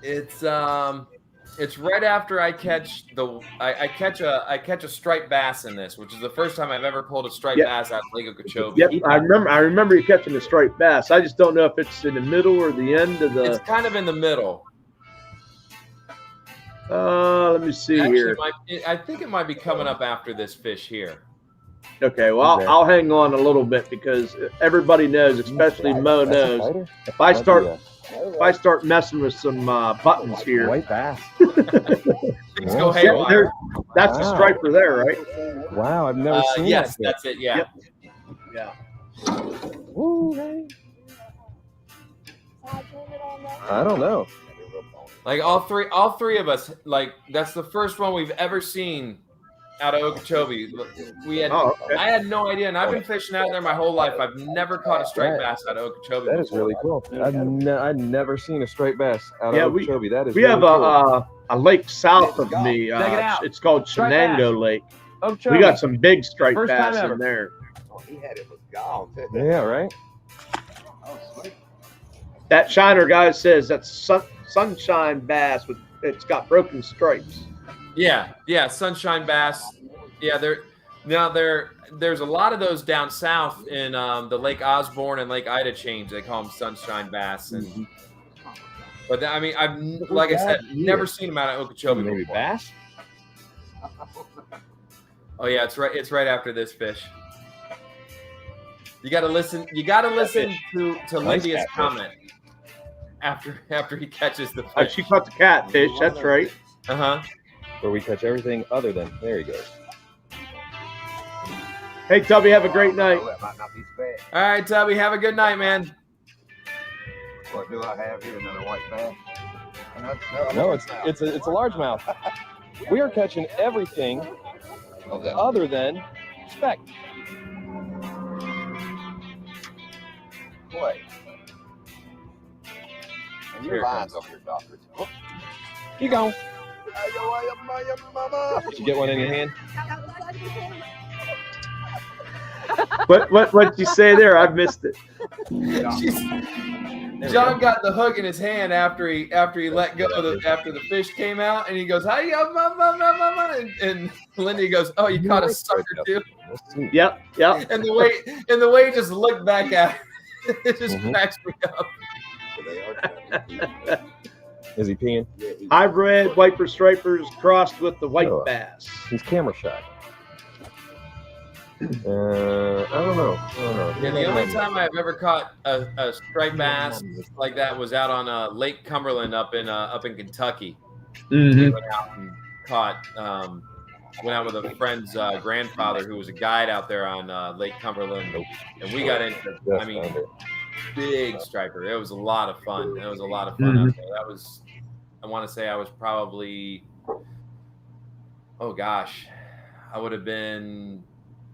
It's right after I catch I catch a striped bass in this, which is the first time I've ever pulled a striped Yep. bass out of Lake Okeechobee. Yep, I remember you catching a striped bass. I just don't know if it's in the middle or the end of It's the. kind of in the middle. Let me see here. I think it might be coming up after this fish here. Okay, well, Okay. I'll hang on a little bit because everybody knows, especially Mo That's a knows, fighter? if I That'd start be if I start messing with some buttons a here, white bass. Things go Yeah, haywire. that's the Wow. striper there, right? Wow, I've never seen Yes, that. that's it. Yeah. Yep. Yeah. Woo, hey. I don't know. Like all three of us, like that's the first one we've ever seen out of Okeechobee. We had Oh, okay. I had no idea, and I've been fishing out there my whole life. I've never caught a striped bass out of Okeechobee. That is really cool. I'd never seen a striped bass out Yeah, of Okeechobee. That is we really have cool. a lake south of me. Check it out. It's called Chenango Lake. Okeechobee. We got some big striped First time bass ever. in there. Oh, he had it with gone. Yeah, right. Oh, sweet. That shiner guy says that's sunshine bass with it's got broken stripes. Yeah, sunshine bass. Yeah, there's a lot of those down south in the Lake Osborne and Lake Ida chains. They call them sunshine bass, and but I mean, like I said, never seen them out of Okeechobee. Maybe before. bass. Oh yeah, it's right. It's right after this fish. You got to listen. You got to listen to Lydia's comment after he catches the fish. She caught the catfish. That's right. Where we catch everything other than. There he goes. Hey, Tubby, have a great night. Oh, that might not be bad. All right, Tubby, have a good night, man. What do I have here? Another white bass? No, it's a largemouth. We are catching everything other than speck. Boy. And your line's up your doctor. You go. Did you get one in your hand? What you say there? I missed it. John got the hook in his hand after he let go after the fish came out, and he goes, "Hi, and Lindy goes, "Oh, you caught a sucker too." Yep. And the way he just looked back at it just cracks me up. Is he peeing? Hybrid wiper stripers crossed with the white bass. He's camera shy. I don't know. Yeah, the only time I've ever caught a striped bass like that was out on Lake Cumberland up in Kentucky. We went out and caught. Went out with a friend's grandfather who was a guide out there on Lake Cumberland, and we got into. I mean, big striper. It was a lot of fun. It was a lot of fun out there. That was. I want to say I was probably. Oh gosh, I would have been.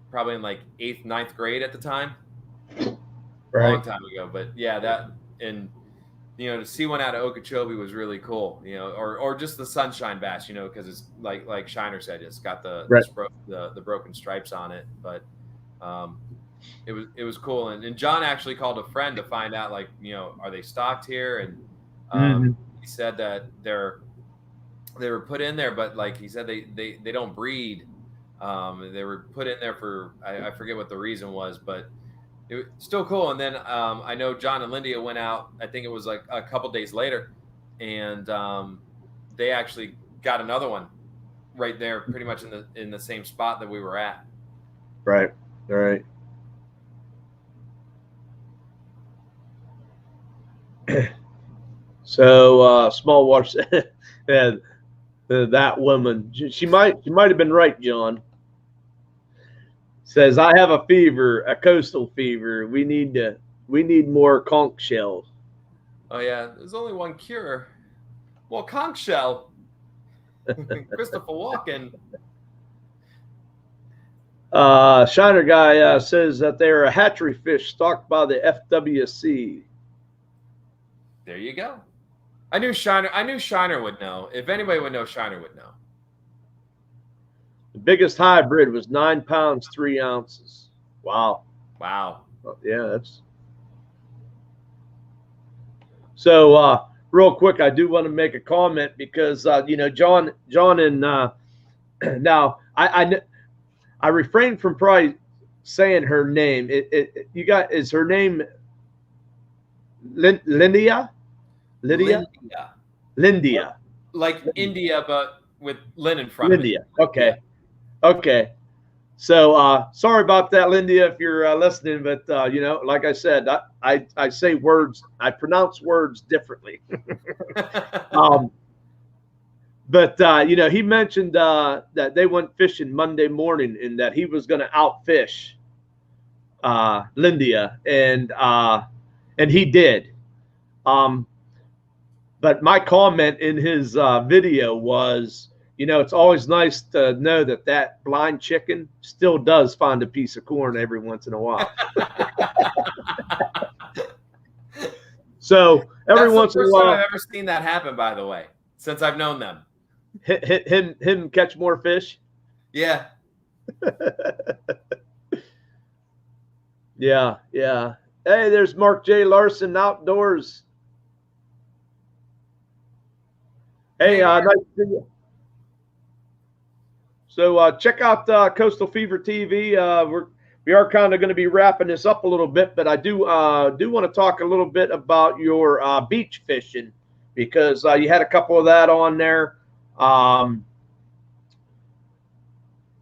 Probably in like 8th, 9th grade at the time. Right. Long time ago. But yeah, that and to see one out of Okeechobee was really cool. Or just the sunshine bass, because it's like Shiner said, it's got the broken stripes on it. But it was cool. And John actually called a friend to find out are they stocked here? And he said that they were put in there, but like he said they don't breed. They were put in there for I forget what the reason was, but it was still cool. And then I know John and Lindy went out. I think it was like a couple days later, and they actually got another one right there, pretty much in the same spot that we were at. Right. So small water. And that woman, she might have been right, John. Says, I have a fever, a coastal fever. We need more conch shells. Oh yeah, there's only one cure. Well, conch shell. Christopher Walken. Shiner guy says that they're a hatchery fish stocked by the FWC. There you go. I knew Shiner would know. If anybody would know, Shiner would know. The biggest hybrid was 9 pounds 3 ounces. Wow. Yeah, that's. So real quick, I do want to make a comment because John and now I refrain from probably saying her name. Is her name Lydia? Like India, but with Lynn in front of it. Okay. So sorry about that, Lindia, if you're listening, but like I said, I say words, I pronounce words differently. But he mentioned that they went fishing Monday morning and that he was going to outfish Lindia, and he did. But my comment in his video was you know, it's always nice to know that that blind chicken still does find a piece of corn every once in a while. So every once in a while, I've ever seen that happen, by the way, since I've known them. Him catch more fish. Yeah. Yeah. Hey, there's Mark J. Larson Outdoors. Hey, nice to see you. So check out Coastal Fever TV. We are kind of going to be wrapping this up a little bit, but I do want to talk a little bit about your beach fishing, because you had a couple of that on there.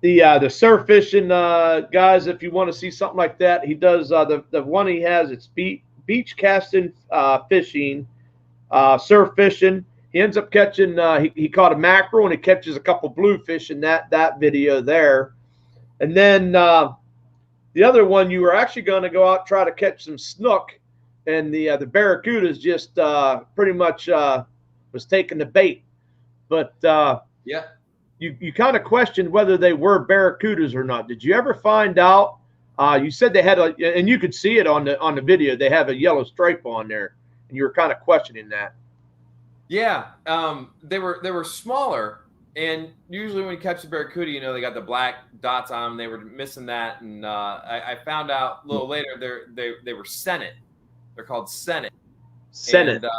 The surf fishing, guys, if you want to see something like that, he does the one he has. It's beach casting, fishing, surf fishing. He ends up catching. He caught a mackerel and he catches a couple bluefish in that video there. And then the other one, you were actually going to go out and try to catch some snook, and the barracudas just pretty much was taking the bait. But yeah. You kind of questioned whether they were barracudas or not. Did you ever find out? You said they had and you could see it on the video. They have a yellow stripe on there, and you were kind of questioning that. Yeah, they were smaller, and usually when you catch the barracuda, you know, they got the black dots on them. They were missing that, and I found out a little later they were Senate. They're called Senate. Senate. And,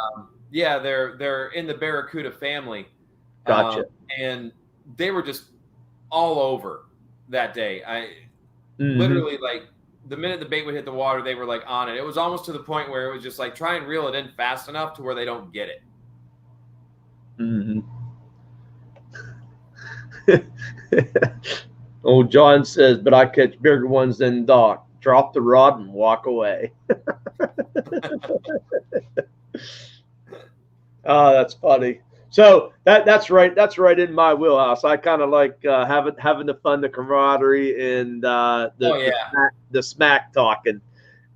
yeah, they're in the barracuda family. Gotcha. And they were just all over that day. Literally, like, the minute the bait would hit the water, they were like on it. It was almost to the point where it was just like, try and reel it in fast enough to where they don't get it. Old John says, but I catch bigger ones than Doc. Drop the rod and walk away. Oh, that's funny. So that's right. That's right in my wheelhouse. I kind of like having the fun, the camaraderie, and the smack talking.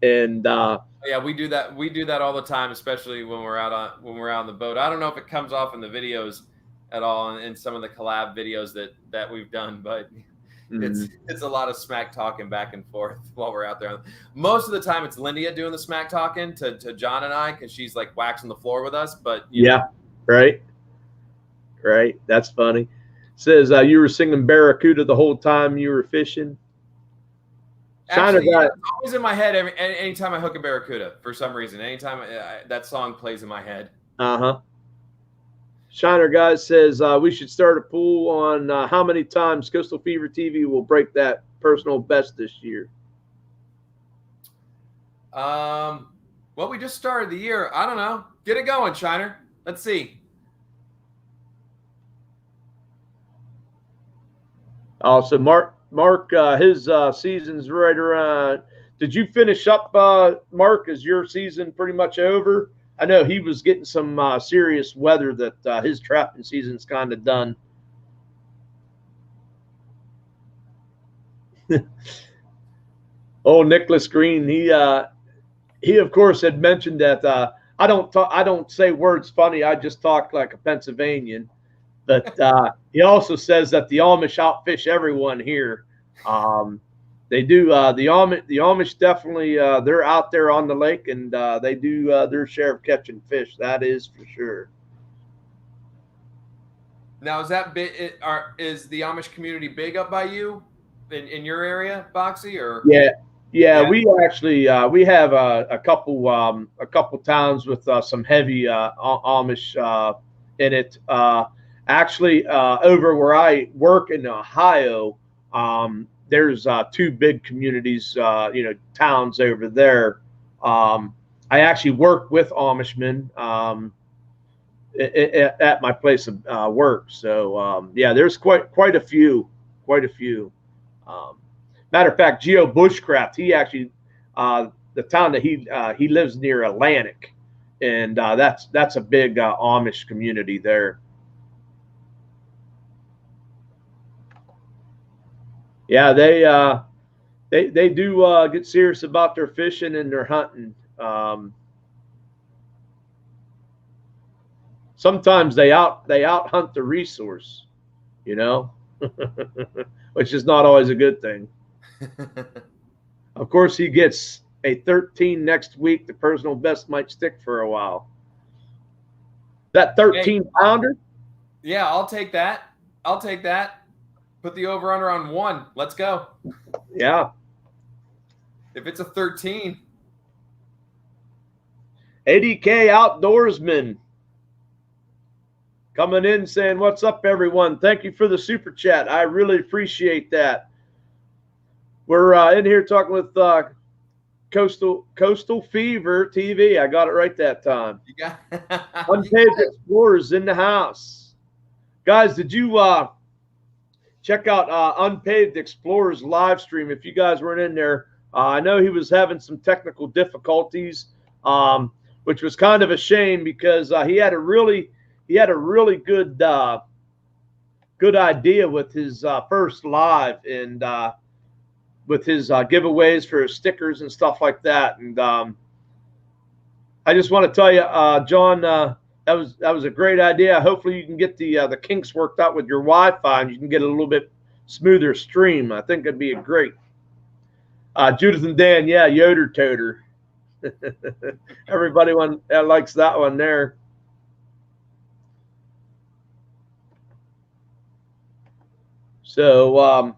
And yeah, we do that. We do that all the time, especially when we're out on the boat. I don't know if it comes off in the videos at all, in some of the collab videos that we've done, but it's a lot of smack talking back and forth while we're out there. Most of the time, it's Lindia doing the smack talking to John and I, because she's like waxing the floor with us. But you know. Right. That's funny. Says you were singing Barracuda the whole time you were fishing. Actually, yeah, it's always in my head anytime I hook a barracuda for some reason. Anytime that song plays in my head. Shiner Guy says we should start a pool on how many times Coastal Fever TV will break that personal best this year. Well, we just started the year. I don't know. Get it going, Shiner. Let's see. So Mark, his season's right around. Did you finish up, Mark? Is your season pretty much over? I know he was getting some serious weather that his trapping season's kind of done. Oh, Nicholas Green, he of course had mentioned that I don't say words funny. I just talk like a Pennsylvanian. But he also says that the Amish outfish everyone here. They do. The Amish definitely they're out there on the lake, and they do their share of catching fish. That is for sure. Now, is that is the Amish community big up by you in your area, Boxy? Or yeah. We actually we have a couple towns with some heavy Amish in it. Actually, over where I work in Ohio, there's two big communities, towns over there. I actually work with Amishmen at my place of work. So yeah, there's quite a few. Matter of fact, Geo Bushcraft, he actually the town that he lives near Atlantic, and that's a big Amish community there. Yeah, they do get serious about their fishing and their hunting. Sometimes they out hunt the resource. you know, which is not always a good thing. Of course, he gets a 13 next week. The personal best might stick for a while. That 13-pounder? Yeah, I'll take that. I'll take that. Put the over-under on 1. Let's go. Yeah. If it's a 13. ADK Outdoorsman coming in saying, what's up, everyone? Thank you for the super chat. I really appreciate that. We're in here talking with Coastal Fever TV. I got it right that time. You got Unpaved Explorers in the house. Guys, did you check out Unpaved Explorers live stream? If you guys weren't in there, I know he was having some technical difficulties, which was kind of a shame because he had a really good good idea with his first live and with his giveaways for his stickers and stuff like that. And I just want to tell you, John, that was a great idea. Hopefully you can get the kinks worked out with your Wi-Fi and you can get a little bit smoother stream. I think it'd be a great. Judith and Dan, yeah, Yoder Toter. Everybody likes that one there. So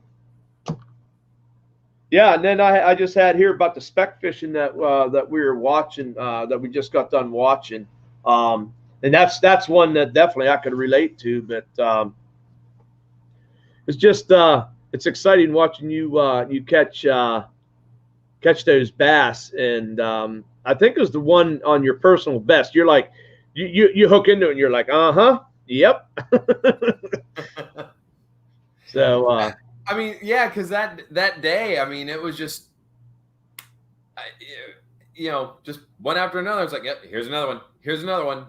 yeah, and then I just had here about the speck fishing that we were watching, that we just got done watching, and that's one that definitely I could relate to. But it's just it's exciting watching you catch those bass, and I think it was the one on your personal best. You're like you hook into it, and you're like, yep. So. I mean, yeah, because that day, I mean, it was just, just one after another. It's like, yep, here's another one. Here's another one.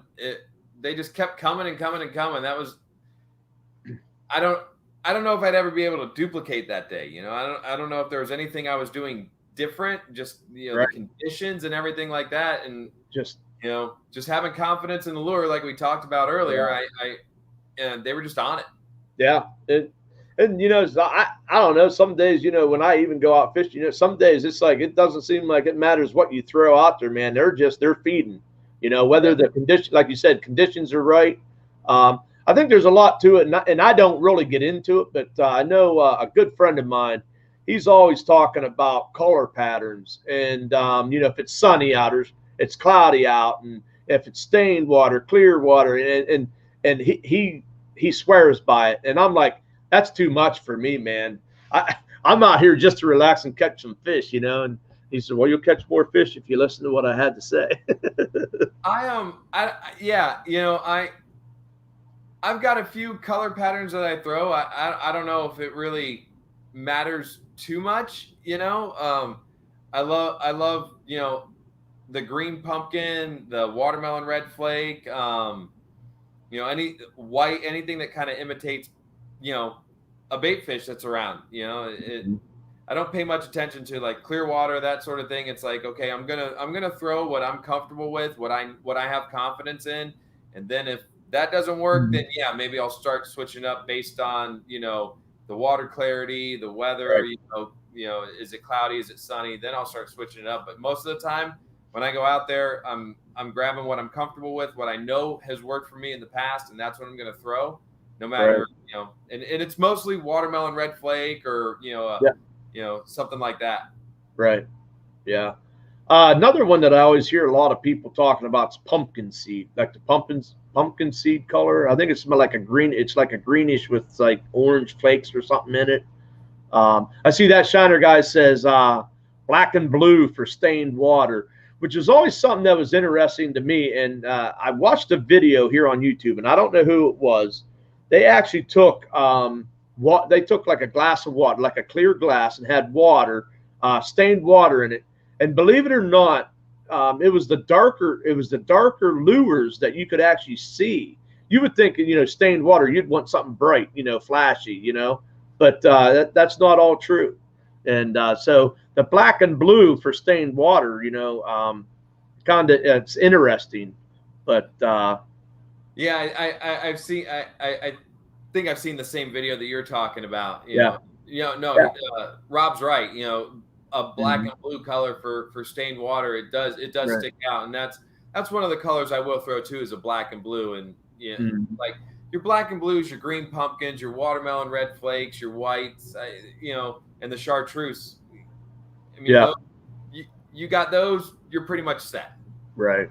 They just kept coming and coming and coming. That was, I don't know if I'd ever be able to duplicate that day. I don't know if there was anything I was doing different. Just right. The conditions and everything like that, and just just having confidence in the lure, like we talked about earlier. Yeah. And they were just on it. Yeah. And I don't know. Some days, when I even go out fishing, some days it's like it doesn't seem like it matters what you throw out there, man. They're feeding. Whether the condition, like you said, conditions are right. I think there's a lot to it, and I don't really get into it, but I know a good friend of mine. He's always talking about color patterns, and if it's sunny out or it's cloudy out, and if it's stained water, clear water, and he swears by it, and I'm like, that's too much for me, man. I'm out here just to relax and catch some fish, And he said, "Well, you'll catch more fish if you listen to what I had to say." I've got a few color patterns that I throw. I don't know if it really matters too much, I love the green pumpkin, the watermelon red flake, any white, anything that kind of imitates a bait fish that's around. I don't pay much attention to like clear water, that sort of thing. It's like, okay, I'm gonna throw what I'm comfortable with, what I have confidence in, and then if that doesn't work, then yeah, maybe I'll start switching up based on the water clarity, the weather. Right. Is it cloudy? Is it sunny? Then I'll start switching it up. But most of the time, when I go out there, I'm grabbing what I'm comfortable with, what I know has worked for me in the past, and that's what I'm gonna throw. No matter, right. And it's mostly watermelon red flake or, something like that. Right. Yeah. Another one that I always hear a lot of people talking about is pumpkin seed, like the pumpkin seed color. I think it's like a green. It's like a greenish with like orange flakes or something in it. I see that Shiner guy says black and blue for stained water, which is always something that was interesting to me. And I watched a video here on YouTube, and I don't know who it was. They actually took they took like a glass of water, like a clear glass, and had water, stained water in it. And believe it or not, it was the darker lures that you could actually see. You would think, stained water, you'd want something bright, flashy, but that's not all true. And so the black and blue for stained water, kind of it's interesting, but yeah, I've seen think I've seen the same video that you're talking about. Yeah. Rob's right. A black and blue color for stained water, it does Right. stick out, and that's one of the colors I will throw too, is a black and blue. And like your black and blues, your green pumpkins, your watermelon red flakes, your whites, and the chartreuse. I mean, Yeah. You got those, you're pretty much set. Right.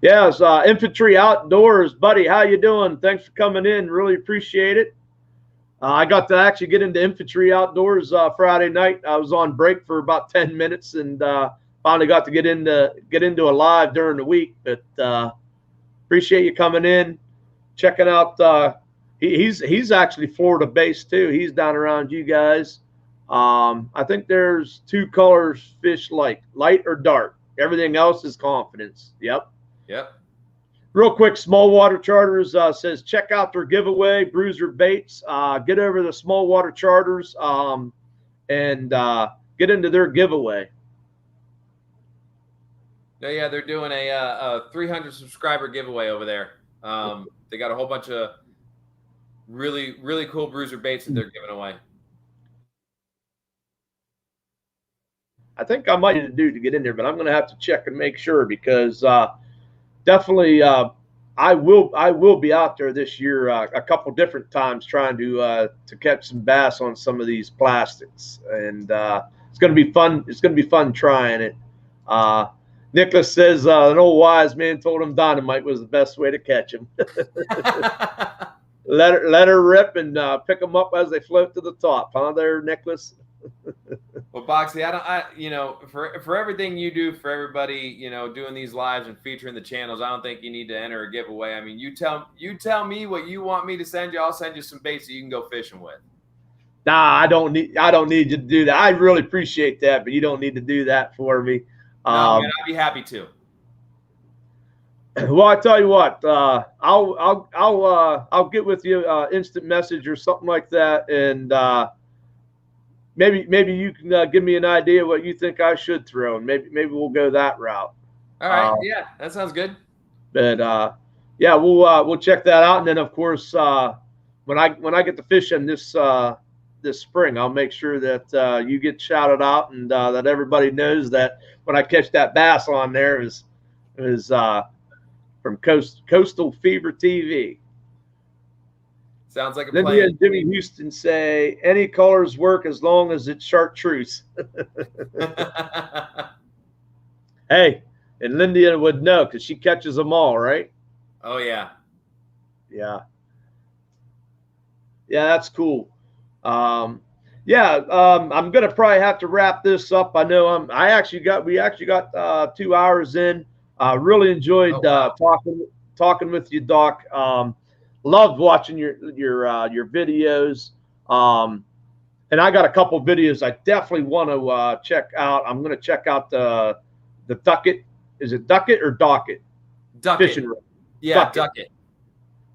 Yeah, it's Infantry Outdoors, buddy. How you doing? Thanks for coming in. Really appreciate it. I got to actually get into Infantry Outdoors Friday night. I was on break for about 10 minutes and finally got to get into a live during the week. But appreciate you coming in, checking out. He's actually Florida based too. He's down around you guys. I think there's 2 colors fish like, light or dark. Everything else is confidence. Yep. Real quick, Small Water Charters says check out their giveaway, Bruiser Baits. Get over to Small Water Charters and get into their giveaway. Yeah, they're doing a 300 subscriber giveaway over there. They got a whole bunch of really, really cool Bruiser Baits that they're giving away. I think I might need to do to get in there, but I'm going to have to check and make sure, because definitely I will be out there this year a couple different times trying to catch some bass on some of these plastics, and it's going to be fun. It's going to be fun trying it. Nicholas says an old wise man told him dynamite was the best way to catch him. let her rip and pick them up as they float to the top, huh? There, Nicholas. Well, Boxy, for everything you do for everybody, doing these lives and featuring the channels, I don't think you need to enter a giveaway. I mean, you tell me what you want me to send you. I'll send you some baits that you can go fishing with. Nah, I don't need you to do that. I really appreciate that, but you don't need to do that for me. No, man, I'd be happy to. Well, I tell you what, I'll get with you instant message or something like that, and maybe you can give me an idea what you think I should throw, and maybe we'll go that route. All right, yeah, that sounds good. But yeah, we'll check that out, and then of course when I get to fishing this spring, I'll make sure that you get shouted out, and that everybody knows that when I catch that bass on there is from Coastal Fever TV. Sounds like a plan. plan. And Jimmy Houston say any colors work as long as it's chartreuse. Hey, and Lindia would know because she catches them all, right? Oh yeah. Yeah, that's cool. I'm gonna probably have to wrap this up. I know we actually got 2 hours in. Really enjoyed talking with you, Doc. Loved watching your videos. And I got a couple videos I definitely want to check out. I'm going to check out the Ducket. Is it Ducket or Docket? Ducket. Fishing rod. Yeah, Ducket.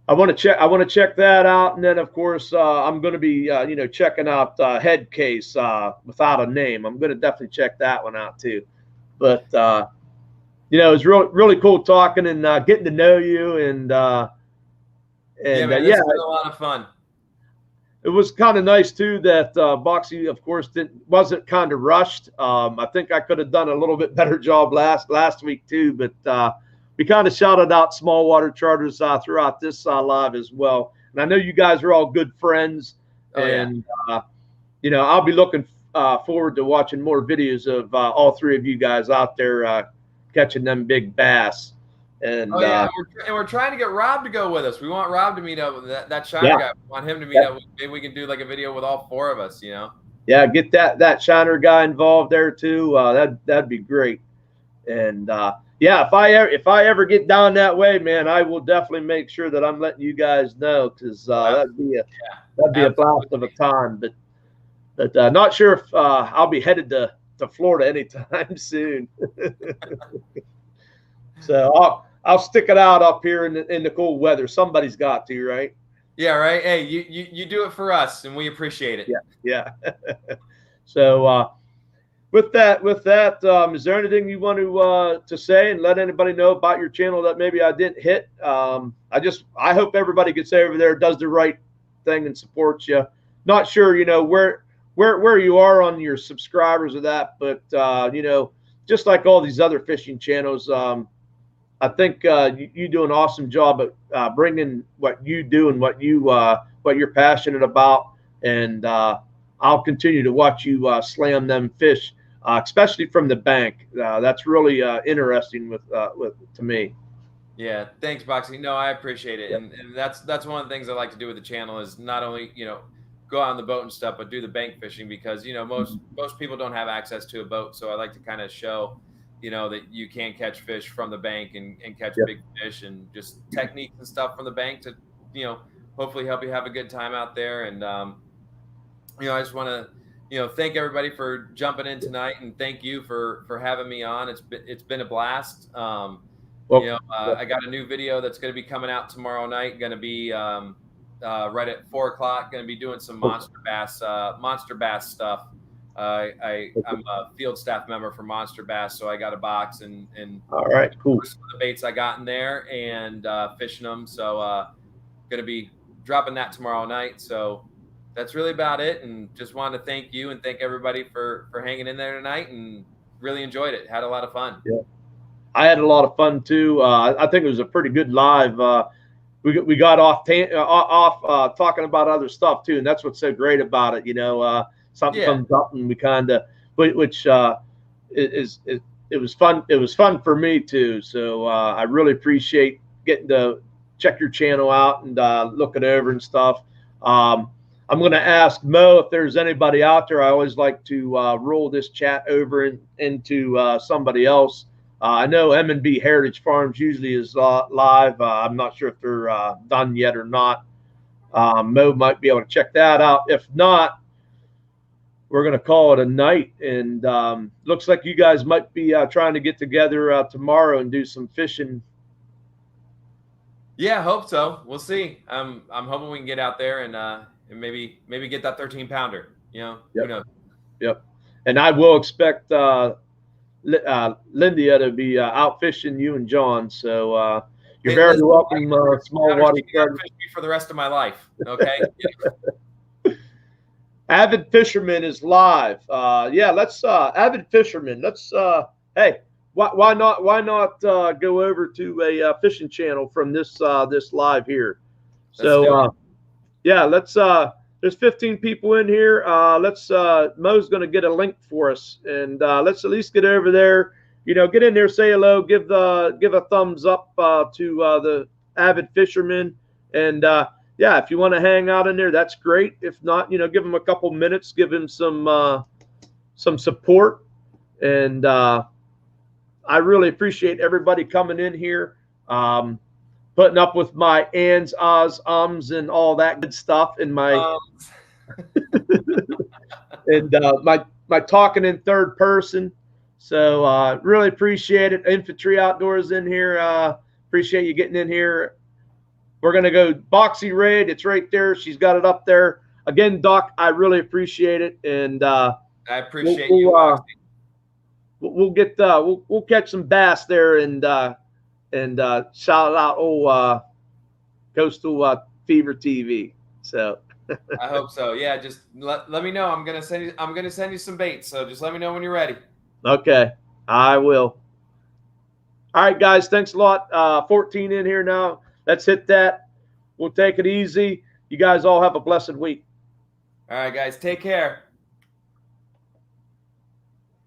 I want to check that out, and then of course I'm going to be checking out Head Case without a name. I'm going to definitely check that one out too. But it's really cool talking and getting to know you, and man, this has been a lot of fun. It was kind of nice too that Boxy, of course, wasn't kind of rushed. I think I could have done a little bit better job last week too, but we kind of shouted out Small Water Charters throughout this live as well. And I know you guys are all good friends, and I'll be looking forward to watching more videos of all 3 of you guys out there catching them big bass. And we're trying to get Rob to go with us. We want Rob to meet up with that Shiner guy. We want him to meet up. Maybe we can do like a video with all 4 of us. Yeah, get that Shiner guy involved there too. That'd be great. And if I ever get down that way, man, I will definitely make sure that I'm letting you guys know, because that'd be a blast of a time. But not sure if I'll be headed to Florida anytime soon. So I'll stick it out up here in the cool weather. Somebody's got to, right? Yeah, right. Hey, you do it for us, and we appreciate it. Yeah. So with that, is there anything you want to say and let anybody know about your channel that maybe I didn't hit? I hope everybody gets over there, does the right thing, and supports you. Not sure, where you are on your subscribers or that, but just like all these other fishing channels, I think you do an awesome job at bringing what you do and what you're passionate about, and I'll continue to watch you slam them fish, especially from the bank. That's really interesting to me. Yeah, thanks, Boxy. No, I appreciate it, and that's one of the things I like to do with the channel is not only go out on the boat and stuff, but do the bank fishing, because most people don't have access to a boat, so I like to kind of show that you can catch fish from the bank and catch big fish, and just techniques and stuff from the bank to hopefully help you have a good time out there. And I just want to thank everybody for jumping in tonight, and thank you for having me on. It's been a blast. I got a new video that's going to be coming out tomorrow night, going to be right at 4 o'clock, going to be doing some monster bass stuff. I'm a field staff member for Monster Bass, so I got a box and all right, cool. Some of the baits I got in there and fishing them. So going to be dropping that tomorrow night. So that's really about it. And just wanted to thank you and thank everybody for hanging in there tonight, and really enjoyed it. Had a lot of fun. Yeah, I had a lot of fun too. I think it was a pretty good live. We got off talking about other stuff too, and that's what's so great about it. Something comes up and we kind of, it was fun. It was fun for me too. So I really appreciate getting to check your channel out and look it over and stuff. I'm going to ask Mo if there's anybody out there. I always like to roll this chat over into somebody else. I know M&B Heritage Farms usually is live. I'm not sure if they're done yet or not. Mo might be able to check that out. If not, we're going to call it a night. And looks like you guys might be trying to get together tomorrow and do some fishing. Yeah, I hope so. We'll see. I'm hoping we can get out there and maybe get that 13-pounder. Who knows? Yep. And I will expect Lindia to be out fishing you and John. So you're very welcome, small water. Fish me for the rest of my life. Okay. Avid Fisherman is live. Let's Avid Fisherman. Let's hey, why not go over to a fishing channel from this live here. So let's there's 15 people in here. Mo's going to get a link for us, and let's at least get over there. Get in there, say hello, give a thumbs up to the Avid Fisherman, and if you want to hang out in there, that's great. If not, give him a couple minutes, give him some support. And I really appreciate everybody coming in here, putting up with my ands, ahs, ums, and all that good stuff in my and my talking in third person. So really appreciate it. Infantry Outdoors in here. Appreciate you getting in here. We're going to go Boxy Raid. It's right there. She's got it up there. Again, Doc, I really appreciate it. And I appreciate you, Boxy. We'll catch some bass there and shout out Coastal Fever TV. So I hope so. Yeah, just let me know. I'm gonna send you some baits. So just let me know when you're ready. Okay, I will. All right, guys. Thanks a lot. 14 in here now. Let's hit that. We'll take it easy. You guys all have a blessed week. All right, guys. Take care.